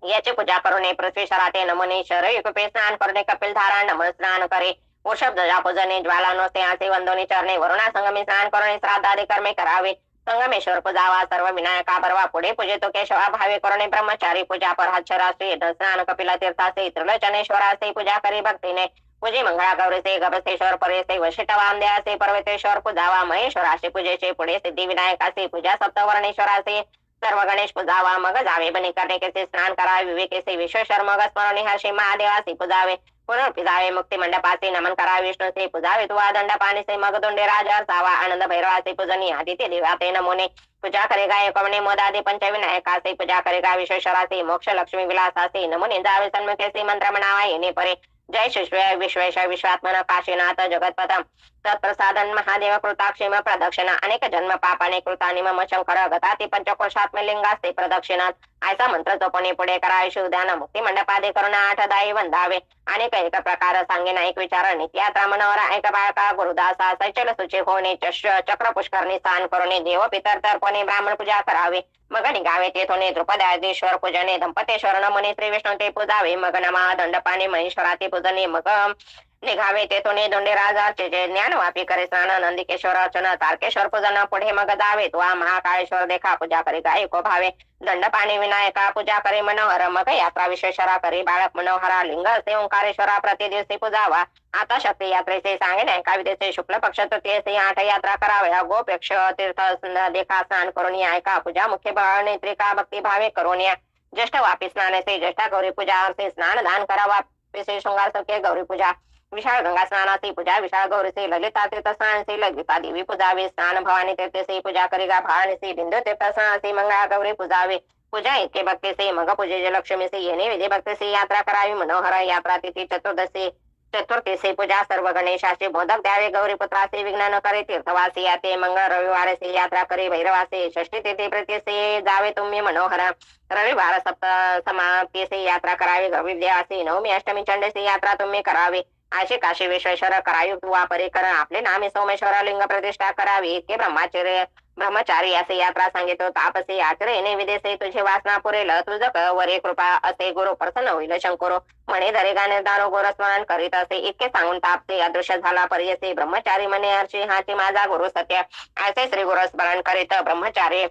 याची पूजा करून पृथ्वीश्वराते नमनेश्वर युगपे स्नान करणे कपिल धारा नमन स्नान करे वृषभ ध्वजा पूजने ज्वालानो सेहासे वंदोनी चरणे वरुणा संगमी स्नान करणे श्राद्धादी कर्मे करावे संगमेश्वर पूजावा सर्व विनायका परवा पुढे पूजेतो केशवा भावे करणे ब्रह्मचारी पूजा पर हच्छराश्री स्नान कपिला तीर्थासे त्रिलोचनेश्वरासे पूजा करी भक्तीने पूजे मंगळा गौरीसे गभस्तेश्वर परेसे वशिष्ठवामदेवासे पर्वतेश्वर पूजावा महेश्वरासे पूजेचे पुढे सिद्धी विनायकासे पूजा सप्तवर्णेश्वरासे सर्व गणेश पूजावा मग जावे बनी करणे केसे स्नान करावे विवेकेसे विश्वेश्वर मग स्मरणे हर्षे महादेवासी पूजावे पुनर्पिजावे मुक्ती मंडपाचे नमन करावे विष्णूचे पूजावे तुवा दंडपाणीसे मग दोंडे राजा सावा आनंद भैरवाचे पूजनी आदित्य दिव्याते नमोने पूजा करेगा एकवणे मोदादी पंचविनायकासे पूजा करेगा विश्वेश्वराचे मोक्ष लक्ष्मी विलासासे नमोने जावे सन्मुखेसे मंत्र म्हणावा येणे परे जय विश्वेश्वर विश्वात्मन काशीनाथ जगतपथम तत्प्रसादन महादेव कृताक्षेम प्रदक्षिणा अनेक जन्म पापाने कृतानि मम शंकर गताती पंचकोशात्मलिंगास्ते प्रदक्षिणात ऐसा मंत्र जपणे पुढे करावे शिवध्यान मुक्ती मंडपादे करुण आठदायी वंदावे अनेक एक प्रकार सांगेना एक विचार नित्यात्रा मनोहरा एक बाळका गुरुदासा सैचल सुचे होणे चक्र पुष्करणी स्नान करुणे देव पितर तर्पणे ब्राह्मण पूजा करावे मग निघावे तेथोने द्रुपदादेश्वर पूजने दंपतेश्वर नमने श्री विष्णू ते पूजावे मग नमा दंडपाणी महेश्वराते पूजने मग निघावे तेथोने दोंडे राजाचे ज्ञान वापी करे स्नान नंदिकेश्वर अर्चना तारकेश्वर पूजन पुढे मग जावे तो महाकाळेश्वर देखा पूजा करे गायको भावे दंडपाणी विनायका पूजा करे मनोहर मग यात्रा विश्वेश्वरा करे बाळक मनोहरा लिंग असे ओंकारेश्वरा प्रतिदिवसी पूजावा आता शक्ती यात्रेचे सांगे काविदेचे शुक्ल पक्ष तृतीयसे 8 यात्रा कराव्या गोपेक्ष तीर्थ देखा स्नान करून ऐका पूजा मुख्य भाव नेत्रिका भक्ती भावे करून या ज्येष्ठ वापी स्नानेसे ज्येष्ठा गौरी पूजा अर्थे स्नान दान करावा शृंगार सख्य गौरी पूजा विशाल गंगा स्नानाची पूजा विशाल गौरीसे ललिता तीर्थ स्नानसे ललिता देवी पूजावे स्नान भवानी तीर्थसे पूजा करेगा भवानीसे बिंदु तीर्थ स्नानसे मंगळा गौरी पूजावे पूजा इतके भक्तीसे मग पूजेचे लक्ष्मीसे येणे विधी भक्तीसे यात्रा करावी मनोहर यात्रा तिथी चतुर्थीसे पूजा सर्व गणेशाचे मोदक द्यावे गौरीपुत्रासे विघ्न न करे तीर्थवासी याते मंगळ रविवारसे यात्रा करे भैरवासे षष्ठी तिथी प्रीतीसे जावे तुम्ही मनोहर रविवार सप्त समाप्तीसे यात्रा करावी गौरीदेवासे नवमी अष्टमी चंडीसे यात्रा तुम्ही करावी आशी काशी विश्वेश्वर करायुक्त वापरे कर आपले नामे सोमेश्वर लिंग प्रतिष्ठा करावी इतके ब्रह्मचारी असे यात्रा सांगितो तापसे आचरेने विदेसे तुझे वासना पुरेल तुझ वरे कृपा असे गुरु प्रसन्न होईल शंकरो म्हणे दरेगा निर्धारो गोरस्मरण करीत असे इतके सांगून तापसे अदृश्य झाला पर्यसे ब्रह्मचारी म्हणे हर्षी हाची माझा गुरु सत्य असे श्री गुरु स्मरण करीत ब्रह्मचारी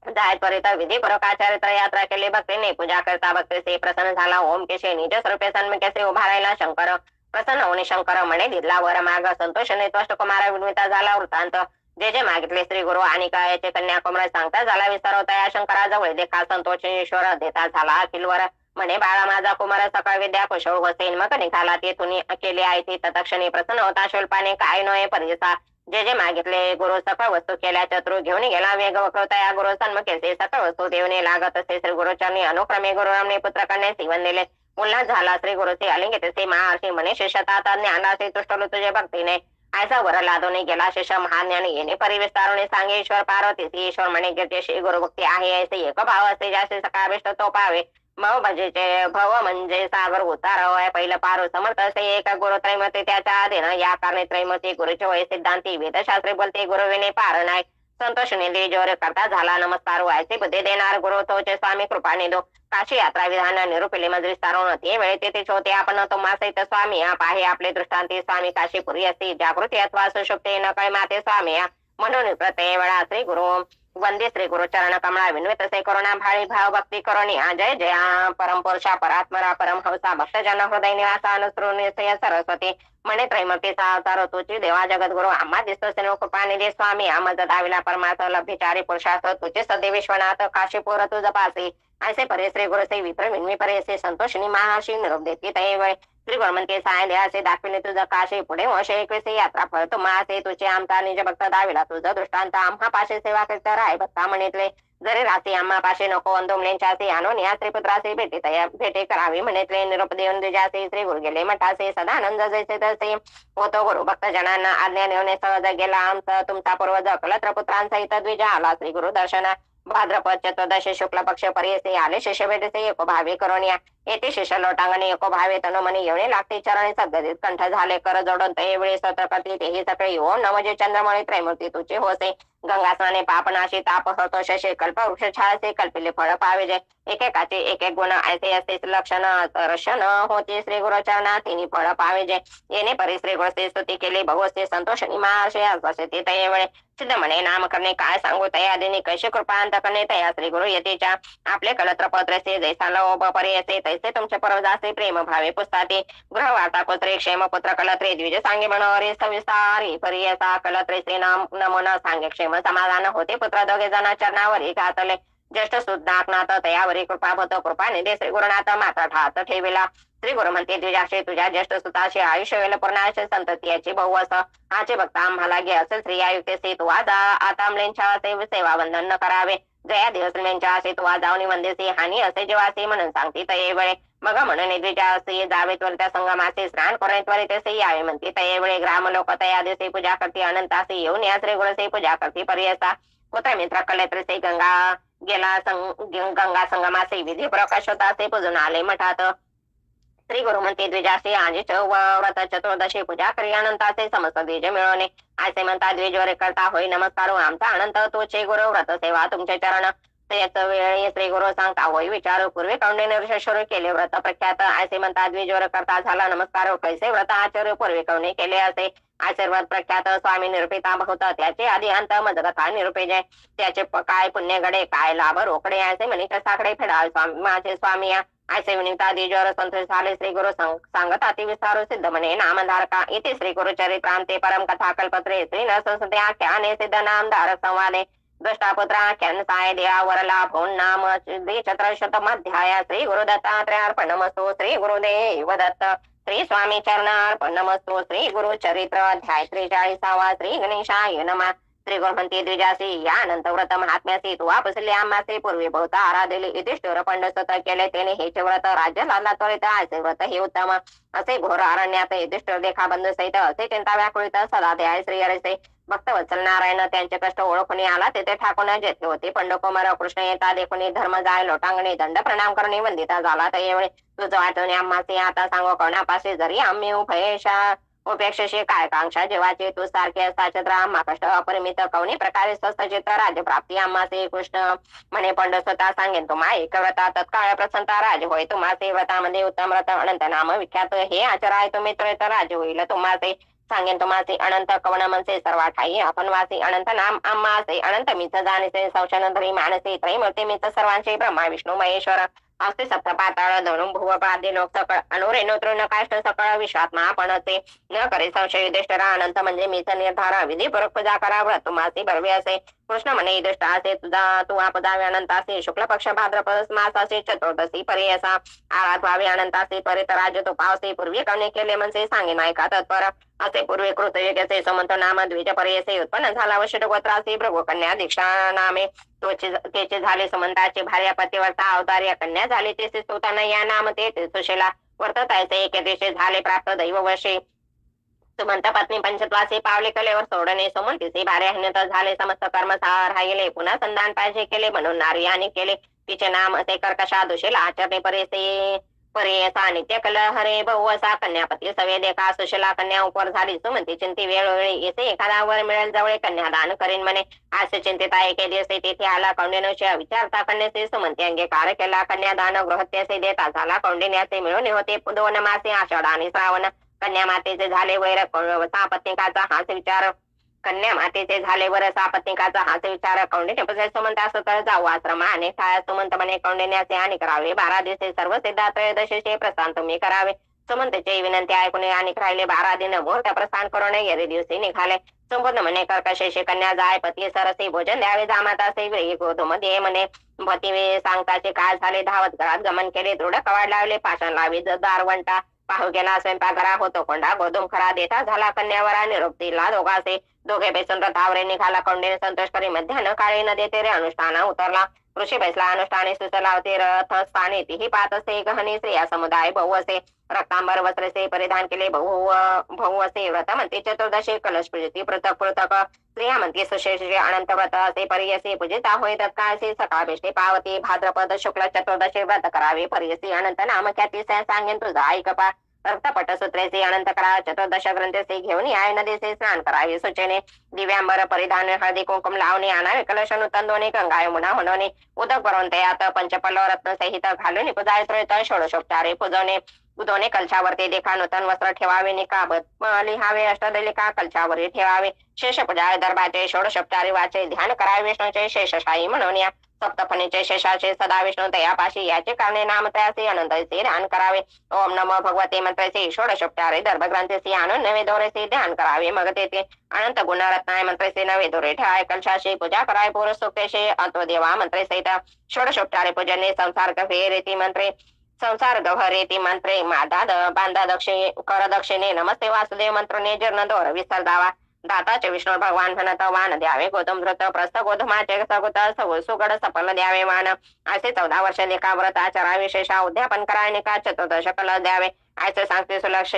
जायपर्यंत विधी पूर्वकाचार्य यात्रा केली भक्तीने पूजा करता भक्तीसे प्रसन्न झाला ओम केशे निज स्वरूपे सन्मुखेसे उभा राहिला शंकर प्रसन्न होणे शंकर म्हणे दिला वर माग संतोषने त्वष्ट कुमारा विन्विता झाला वृत्तांत जे जे मागितले श्री गुरु आणि कायाचे कन्याकुमारी सांगता झाला विस्तारवता या शंकराजवळ देखा संतोषेश्वर देता झाला अखिलवर म्हणे बाळा माझा कुमार सकाळ विद्या कुशळ होसेन मग निघाला तेथून केले आहे ती तत्क्षणी प्रसन्न होता शुल्पाने काय नये परिसा जे जे मागितले गुरु सकळ वस्तू केल्या चतुर घेऊन गेला वेग वक्रता या गुरु सन्मुखेसे सकळ वस्तू देवने लागत असे श्री गुरुचरणी अनुक्रमे गुरुरामने पुत्र कन्या सीवन दिले उल्हास झाला श्री गुरुचे अलिंगितसे महार्षी म्हणे शिष्यता ज्ञानाचे तुष्टलो तुझे भक्तीने ऐसा वर लादोने गेला शिष्य महाज्ञानी येणे परिविस्तारोने सांगे ईश्वर पार्वतीसी ईश्वर म्हणे गिरजेशी गुरुभक्ती आहे ऐसे एक भाव असे ज्याचे सकाळविष्ट तो पावे भव म्हणजे सागर उतार पहिलं पारो समर्थ असे एक गुरु त्रैमती त्याच्या आधीन या कारणे त्रैमती गुरुचे वय सिद्धांती वेदशास्त्री बोलते गुरुविने पार नाही संतोषने देजोर करता झाला नमस्कार व्हायचे बुद्धी देणार गुरु तोचे स्वामी कृपा निदो काशी यात्रा विधान निरूपिले मजरी सारोन ते वेळे तेथेच होते आपण तुम्हा सहित स्वामी आप आहे आपले दृष्टांती स्वामी काशीपुरी असते जागृती अथवा सुषुप्ते न कळे माते स्वामी म्हणून प्रत्येक वेळा श्री गुरु वंदे श्री गुरुचरण कमळा विन्वित से करुणा भाळी भाव भक्ती करोनी जय जया परम पुरुषा परात्मरा परम हंसा भक्तजन हृदय निवासा अनुसृण्य सरस्वती मणे त्रैमूर्तीचा अवतार तुझी देवा जगद्गुरु आम्हा दिसतो सेनो कृपानिधी स्वामी आमज दाविला परमार्थ लभ्यचारी पुरुषार्थ तुझे सदे विश्वनाथ काशीपुर तुझ पासे ऐसे परे श्री गुरु से विप्र विन्मी परे से संतोषिनी महाशी निरोप देती तय श्री गुरुमंते साय द्यासे दाखविले तुझं काशी पुढे वर्षे 21 यात्रा फळ तुम्हासे तुझे आमचा निज भक्त दाविला तुझं दृष्टांत आम्हा पाशे सेवा करीत राय भक्ता म्हणितले जरी रासी आम्हा पाशे नको अंदोमलेंच्यासी आणून या श्रीपुत्रासी भेटे करावी म्हणितले निरोप देऊन द्विजासी श्री गुरु गेले मठासे सदानंद जैसे तसे होतो गुरु भक्त जनांना आज्ञा नेवणे सहज गेला आमचा तुमचा पूर्वज कलत्र पुत्रांसहित द्विजा आला श्री गुरु दर्शना भाद्रपद चतुर्दशी शुक्ल पक्ष पर्यसे आले शिष्य भेटसे एको भावे करोनिया येथे शिष्य लोटांगणे एको भावे तनुमनी येणे लागते चरणी सद्गदित कंठ झाले कर जोडून ते वेळी सतर्कती तेही सकाळी ओम नमजे चंद्रमणी त्रैमूर्ती तुझे होसे गंगास्नाने पापनाशी ताप होतो शशे कल्प वृक्ष छाळसे कल्पिले फळ पावेजे एकेकाचे एक एक गुण ऐसे असते लक्षण दर्शन होते श्री गुरुचरणा तिनी फळ पावेजे येणे परी श्री गुरुचे स्तुती केली बहुस्ते संतोषणी महाशय असे ते वेळे सिद्ध म्हणे नाम करणे काय सांगू तया दिनी कैसे कृपांत करणे तया श्री गुरु यतीच्या आपले कलत्र पत्रसे जैसा लोभ पर्यसे तैसे तुमचे परवजासे प्रेम भावे पुस्ताते गृह वार्ता पुत्रे क्षेम पुत्र कलत्रे द्विज सांगे मनोरे सविस्तारी पर्यसा कलत्रे श्री नाम नमन सांगे क्षेम समाधान होते पुत्र दोघे जण चरणावर घातले ज्येष्ठ सुद्धानाथ तयावरी कृपा होतो कृपा निधे श्री गुरुनाथ माता ठात ठेविला श्री गुरु म्हणते तुझ्याशी तुझ्या ज्येष्ठ सुताशी आयुष्य वेल पूर्णाशी संतती याची बहुवस आचे भक्त आम्हाला घे असेल स्त्री आयुक्ते तू आज आता अमलेंच्या सेवा वंदन न करावे जया दिवसलेंच्या असे तू आज जाऊन वंदेसी हानी असे जेव्हासे म्हणून सांगते तये वेळे मग म्हणून निधीच्या असे जावे त्वर त्या संगमाचे स्नान करून त्वरित असे यावे म्हणते तये वेळे ग्राम लोक तया दिवशी पूजा करते अनंतासी येऊन या श्री गुरुसे पूजा करते पर्यसा पुत्र मित्र कलेत्रिसे गंगा गेला गंगा संगमासे विधी प्रकाश होतासे पूजून आले मठात श्री गुरु म्हणते द्विजासे आजीच व्रत चतुर्दशी पूजा करी अनंताचे समस्त द्विज मिळवणे असे म्हणता द्विजवर करता होई नमस्कार आमचा अनंत तोचे गुरु व्रत सेवा तुमचे चरण त्याच वेळी श्री गुरु सांगता होई विचारू पूर्वी कौंडिन्य सुरू केले व्रत प्रख्यात असे म्हणता द्विजवर करता झाला नमस्कार कैसे व्रत आचार्य पूर्वी कौने केले असे आशीर्वाद प्रख्यात स्वामी निरूपिता होता त्याचे आधी अंत मजगथा निरूपेजे त्याचे काय पुण्य घडे काय लाभ रोकडे असे म्हणे साकडे फेडावे स्वामी माझे स्वामी ऐसे विनिता द्विजवर संतोष झाले श्री गुरु सांगत अति विस्तारू सिद्ध म्हणे नामधारका इथे श्री गुरु चरित्रांते परम कथा कल्पत्रे श्री नरसंस्थे आख्याने सिद्ध नामधारक संवादे दृष्टापुत्र आख्यान साय देया वरला भोन नाम द्विचत्रशतमाध्याय श्री गुरु दत्तात्रयार्पणमस्तु श्री गुरुदेव दत्त श्री स्वामी चरणार्पणमस्तु श्री गुरु चरित्र अध्याय 43 श्री गणेशाय नमः श्री गुरु म्हणते द्विजासी या अनंत व्रत महात्म्यासी तू वापसले आम्हासे पूर्वी बहुता आराधले युधिष्ठिर पंड सत केले त्याने हेचे व्रत राज्य लादला त्वरित असे व्रत हे उत्तम असे घोर अरण्यात युधिष्ठिर देखा बंधू सहित असे चिंता व्याकुळित सदा ते श्री हरिसे भक्त वत्सल नारायण त्यांचे कष्ट ओळखून आला तेथे ठाकून जेथे होते पंडकुमार कृष्ण येता देखून धर्म जाय लोटांगणे दंड प्रणाम करणे वंदिता झाला त्यावेळी तुझं वाटवणे आम्हासे आता सांगो कोणापासे जरी आम्ही उभयशा उपेक्षेशी काय कांक्षा जेव्हाचे तू सारखे असता चित्र आम्हा कष्ट अपरिमित कवनी प्रकारे स्वस्त चित्र राज्य प्राप्ती आम्हासे कृष्ण म्हणे पंड स्वतः सांगेन तुम्हा एक व्रता तत्काळ प्रसन्नता राज होय तुम्हासे व्रतामध्ये उत्तम व्रत अनंत नाम विख्यात हे आचराय तुम्ही तर राज होईल तुम्हासे सांगेन तुम्हासे अनंत कवण मनसे सर्व ठाई आपण वासी अनंत नाम आम्हासे अनंत मीच जाणीसे संशनधरी मानसे त्रैमूर्ती मीच सर्वांचे ब्रह्मा विष्णू महेश्वर असते सप्त पाताळ धरून भुवपादे लोक सकळ अनुरेणू तृणकाष्ट सकळ विश्वात्मा आपणचे न करे संशय युधिष्ठिरा अनंत म्हणजे मीच निर्धार विधीपूर्वक पूजा करा व्रत तुम्हासी बरवे असे कृष्ण म्हणे युधिष्ठा असे तुझा तू आपदावे अनंतासे शुक्ल पक्ष भाद्रपद मासासे चतुर्दशी पर्यसा आराध व्हावे अनंतासे त्वरित राज्य तो पावसे पूर्वी कवने केले म्हणजे सांगे नायका तत्पर असे पूर्वी कृतयुगसे समंत नाम द्विज पर्यसे उत्पन्न झाला वशिष्ठ गोत्रासी भृगु कन्या दीक्षा नामे त्याचे झाले सुमंताचे भार्या पतिवर्ता अवतार्य कन्या झाली ते स्तोताना या नाम ते सुशेला वर्ततायचे एके दिवशी झाले प्राप्त दैववशी सुमंत पत्नी पंचत्वासी पावले कलेवर सोडणे सुमंतीचे भार्याहन्यत झाले समस्त कर्म राहिले पुन्हा संधान पाहिजे केले म्हणून नारी आणि केले तिचे नाम असे कर्कशा दुशेला आचरणे परेसे पर्यसा नित्य कल हरे बहुवसा कन्यापती सवे देखा सुशला कन्या उपर झाली सुमंती चिंती वेळोवेळी येथे एखादा वर मिळेल जवळ कन्या दान करीन म्हणे असे चिंतिता एके दिवशी तेथे आला कौंडिन्याच्या विचारता कन्याचे सुमंती अंगीकार केला कन्यादान गृहत्याचे देता झाला कौंडिन्याचे मिळून होते 2 मासे आषाढ आणि श्रावण कन्या मातेचे झाले वैर पत्निकाचा हाच विचार कन्या मातेचे झाले वरस आपत्निकाचा हाच विचार कौंडिन्य सुमंत असं तर जाऊ आश्रम आणि ठाया सुमंत म्हणे कौंडिन्याचे आणि करावे 12 दिवसे सर्व सिद्धा त्रयोदशीचे प्रस्थान तुम्ही करावे. सुमंतची विनंती ऐकून आणि राहिले 12 दिन मुहूर्त प्रस्थान करून गेले दिवशी निघाले. संपूर्ण म्हणे कर्कशेषे कन्या जाय पती सरसी भोजन द्यावे जामातासे वेळी गोधूम दे म्हणे पती सांगताचे काय झाले धावत घरात गमन केले दृढ कवाड लावले पाषाण लावी दारवंटा पाहू गेला स्वयंपाकघरा होतो कोंडा गोधूम खरा देता झाला कन्यावरा निरोप दिला दोघांचे दोघे बेसून रथावरे निघाला कौंडिन्य संतोष करी मध्यान काळी न देते रे अनुष्ठान उतरला ऋषी बैसला अनुष्ठाने सुचलावते रथ स्थाने तीही पात असे गहनी स्त्रिया समुदाय बहु असे रक्तांबर वस्त्रसे परिधान केले बहु असे व्रत म्हणते चतुर्दशी कलश पूजती पृथक पृथक स्त्रिया म्हणते सुशेषे अनंत व्रत असे परियसी पूजिता होय तत्काळशी सकाळ बेष्टे पावती भाद्रपद शुक्ल चतुर्दशी व्रत करावे परियसी अनंत नाम ख्याती सांगेन तुझा ऐकपा रक्तपट सूत्रेचे अनंत करा चतुर्दश ग्रंथसे घेऊन याय नदीचे स्नान करावे सुचेने दिव्यांबर परिधान हळदी कुंकुम लावणे आणावे कलश नूतन दोन्ही गंगाय मुना म्हणवणे उदक भरून तयात पंचपल्लव रत्न सहित घालून पूजाय षोडशोपचारे पूजवणे उदवणे कलशावरती देखा नूतन वस्त्र ठेवावे निकाबत लिहावे अष्टदलिका कलशावरी ठेवावे शेष पूजा दरबाचे षोडशोपचारे वाचे ध्यान करावे विष्णूचे शेषशाही म्हणून या सप्तफणीचे शेषाचे सदा विष्णू तयापाशी याचे कारणे नाम तयाचे अनंतचे ध्यान करावे ओम नमो भगवते मंत्राचे षोडशोपचारे दर्भग्रंथेसी आणून नवे दोरेचे ध्यान करावे मग तेथे अनंत गुणरत्नाय मंत्रेचे नवे दोरे ठेवाय कलशाशी पूजा कराय पूर्वसुक्तेशे अत्वदेवा मंत्रे सहित षोडशोपचारे पूजने संसार गभेरेती मंत्रे संसार गभरेती मंत्रे मादा बांधा दक्षिणे कर दक्षिणे नमस्ते वासुदेव मंत्रने जीर्ण दोर विसर दावा दाताचे विष्णू भगवान म्हणत वान द्यावे गौतम धृत प्रस्थ गोधमाचे सगुत सुगड सफल द्यावे वान असे 14 वर्ष लेखा व्रत आचारा विशेषा उद्यापन कराय निका चतुर्दश कल द्यावे ऐसे सांगते सुलक्ष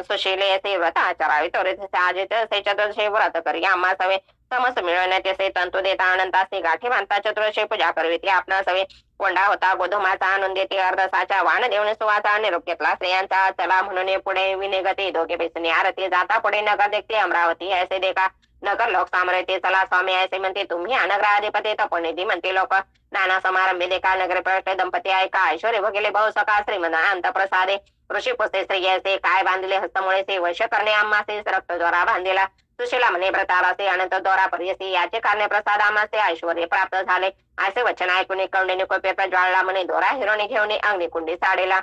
सुशीले असे व्रत आचारावे त्वरित साजित असे चतुर्दशी व्रत करी आम्हा सवे समस मिळवण्याचे से तंतू देता अनंतासी गाठी बांधता चतुर्दशी पूजा करवी ती आपणा सवे कोंडा होता गोधुमाचा आणून देते अर्धसाचा वाण देऊन सुवाचा निरोप घेतला स्त्रियांचा चला म्हणून पुढे विनेगती दोघे बेसने आरती जाता पुढे नगर देखते अमरावती ऐसे देखा नगर लोक सामरते चला स्वामी ऐसे म्हणते तुम्ही अनगराधिपती तपोनिधी म्हणते लोक नाना समारंभे देखा नगर प्रष्ट दंपती ऐका ऐश्वर्य भगेले बहु सका श्रीमंत अंत प्रसादे ऋषी पुस्ते स्त्री ऐसे काय बांधले हस्तमुळे से वश करणे आम्हासे रक्त द्वारा बांधलेला सुशीला म्हणे व्रतारासे अनंत द्वारा पर्यसी याचे कारणे प्रसाद आम्हासे ऐश्वर्य प्राप्त झाले असे वचन ऐकून कौंडिन्य कोपे प्रज्वाळला म्हणे दोरा हिरोणी घेऊन अग्निकुंडी साडेला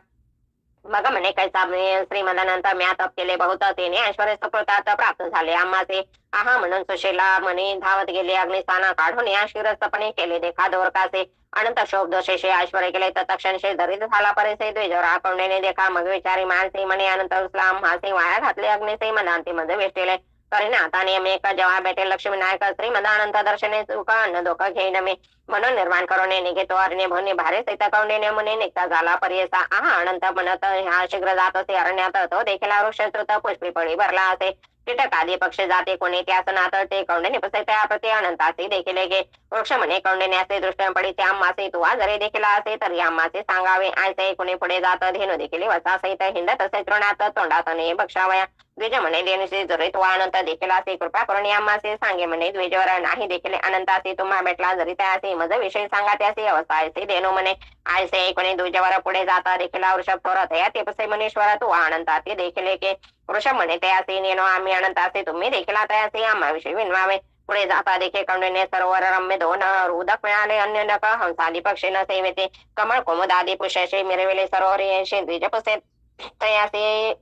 मग म्हणे कैसा श्रीमंतानंतर म्या तप केले बहुत तेने ऐश्वर्य सफळतात प्राप्त झाले आम्हाचे आहा म्हणून सुशीला म्हणे धावत गेले अग्निस्थाना काढून या शिरस्तपणे केले देखा दोरकासे अनंत शोभ दोषेशे ऐश्वर्य केले तर तक्षणशे धरित झाला परेसे द्वेजरा कौंडिन्य देखा मग विचारी मानसे म्हणे अनंत उस्लाम हासे वाया घातले अग्निसे मनांती मध्ये वेष्टेले करीने आता नियम एक जेव्हा भेटेल लक्ष्मी नायक श्रीमंतानंत दर्शने सुख अन्न दोख घेईन मी म्हणून निर्माण करून निघेतो अरण्य भवनी भारे सहित कौंडिन्य मुनी निघता झाला पर्यसा आहा अनंत म्हणत ह्या शीघ्र जात असे अरण्यात तो देखील वृक्ष पुष्पी पळी भरला असे कीटक आदी पक्षी जाते कोणी त्यास नात ते कौंडिन्य त्याप्रती अनंताचे देखील गे वृक्ष म्हणे कौंडिन्याचे दृष्ट पडी त्या आम्हासे तू जरी देखील असे तरी आम्हासे सांगावे ऐसे कोणी पुढे जात धेनु देखील वसा सहित हिंडत असे तृणात तोंडात ने बक्षावया द्विज म्हणे देनुशी जरीत वा अनंत देखील असे कृपा करून आम्हासे सांगे म्हणे द्विजवर नाही देखील अनंतासे तुम्हा भेटला जरी त्यासे मज विषय सांगा त्याचे अवस्था ऐसे धेनु म्हणे ऐसे कोणी द्विजवर पुढे जाता देखील वृषभ थोरत या ते पसे मनीश्वर तू अनंता ते देखील के वृषभ म्हणे तयासे नेनो आम्ही अनंतासे तुम्ही देखील तयासे आम्हाविषयी विनवावे पुढे जाता देखील कौंडिन्य सरोवर रम्य दोन उदक मिळाले अन्य नक हंसादी पक्षी न सेवेते कमळ कुमुदादी पुष्याशे मिरविले सरोवर येशे द्विजपसे तयासे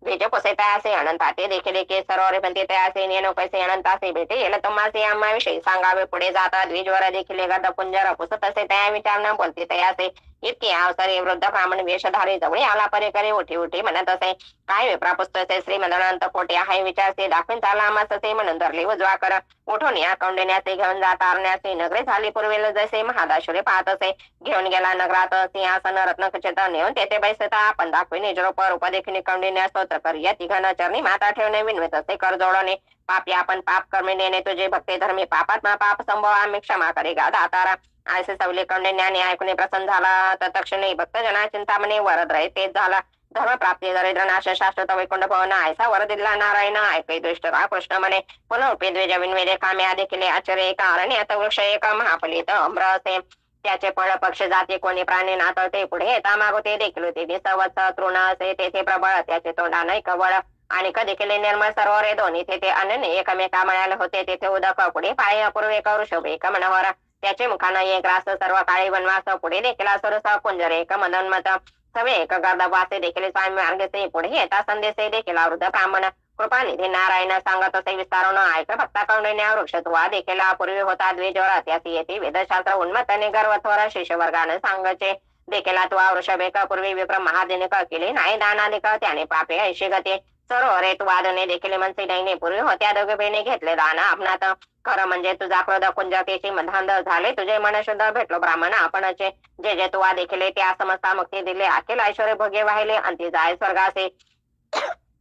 द्विजपसे तयासे अनंताते देखील के सरोवर बनते तयासे नेनो कैसे अनंतासे भेटे येल तुम्हासे आम्हाविषयी सांगावे पुढे जाता द्विजवर देखील गद पुंजर पुसत असे तया विचार बोलते तयासे इतके अवसरे वृद्ध ब्राह्मण वेशधारी जवळ आला परे करे उठी उठी म्हणत असे काय विप्रा पुस्तसे श्रीमंतानंत कोटे आहे विचारसे दाखवीन चाला आम्हास असे म्हणून धरले उजवा कर उठून या कौंडिन्याचे घेऊन जाता अरण्याचे नगरे झाली पूर्वेला जसे महादाशुरे पाहत असे घेऊन गेला नगरात सिंहासन रत्नखचित नेऊन तेथे बैसता आपण दाखवी निजरूप रूप देखील कौंडिन्या स्तोत्र कर या तिघांना चरणी माता ठेवणे विनवित असे कर जोडणे पापी आपण पाप कर्मी नेणे तुझे भक्ते धर्मी पापात्मा पाप संभव आम्ही क्षमा करेगा दातारा ऐसे सवले कौंडिन्याने ऐकून प्रसन्न झाला तर तक्षणी भक्तजना चिंतामणी वरद रहे तेच झाला धर्म प्राप्ती दरिद्र नाश शाश्वत वैकुंठ भवन ऐसा वर दिला नारायण ऐकै दृष्ट कृष्ण म्हणे पुनरुपे द्विज विनवेदे कामे आदि केले आश्चर्य एक अरण्यात वृक्ष एक महाफलित अम्र असे त्याचे फळ पक्ष जाती कोणी प्राणी नातळते पुढे येता मागो ते देखील होते सर्वच तृण असे तेथे प्रबळ त्याचे तोंडा नाही कवळ आणि कधी केले निर्मळ सरोवरे दोन्ही तेथे अनन्य एकमेका मिळाले होते. तेथे उदक पुढे पाळी अपूर्व एक वृषभ एक मनोहर त्याचे मुखानं एक रास सर्व काळी वनवास पुढे देखील असुरस कुंजर एक मदन्मत सवे एक गर्दवासे देखील स्वामी मार्गसे पुढे येता संदेशे देखील वृद्ध ब्राह्मण कृपानिधी नारायण सांगत असे विस्तारून ऐक भक्ता कौंडिन्या वृक्षत्वा देखील पूर्वी होता द्विजवर अत्यासी येते वेदशास्त्र उन्मत आणि गर्वत्वर शिष्यवर्गाने सांगचे देखील तुवा वृषभेक पूर्वी विप्र महादिनिक केले नाही दानादिक त्याने पापे ऐशी गते सरोवरे तू वादने देखील मनसे दैने पूर्वी होत्या दोघे घेतले दान आपणात खरं म्हणजे तुझा क्रोध कुंजकेची मधांध झाले तुझे मन शुद्ध भेटलो ब्राह्मण आपणचे जे जे तुवा देखील त्या समस्ता मुक्ती दिले अखिल ऐश्वर भोगे वाहिले अंती जाय स्वर्गासे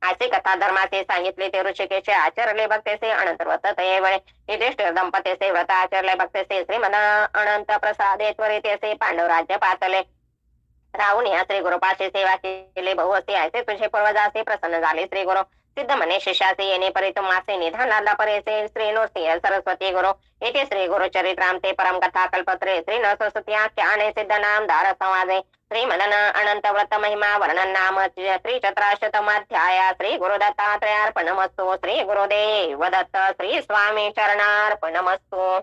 असे कथा धर्माचे सांगितले ते ऋषिकेचे आचरले भक्तेसे अनंत व्रत तयेवळे युधिष्ठिर दंपतीचे व्रत आचरले भक्तेसे श्रीमद अनंत प्रसादे त्वरितेसे पांडव राज्य पातले राहून या श्री गुरुपाशी सेवा केले बहुअसे ऐसे तुझे पूर्वजासे प्रसन्न झाले श्री गुरु सिद्ध मने शिष्यासे येणे परी तुम्हासे निधान लादला परेसे श्री नृसिंह सरस्वती गुरु येथे श्री गुरु चरित्राम ते परम कथा कल्पत्रे श्री नरस्वत्याख्याने सिद्ध नाम धार संवादे श्री मदन अनंत व्रत महिमा वर्णन नाम त्रिचत्राशतमाध्याय श्री गुरु दत्तात्रयार्पणमस्तु श्री गुरुदेव दत्त श्री स्वामी चरणार्पणमस्तु.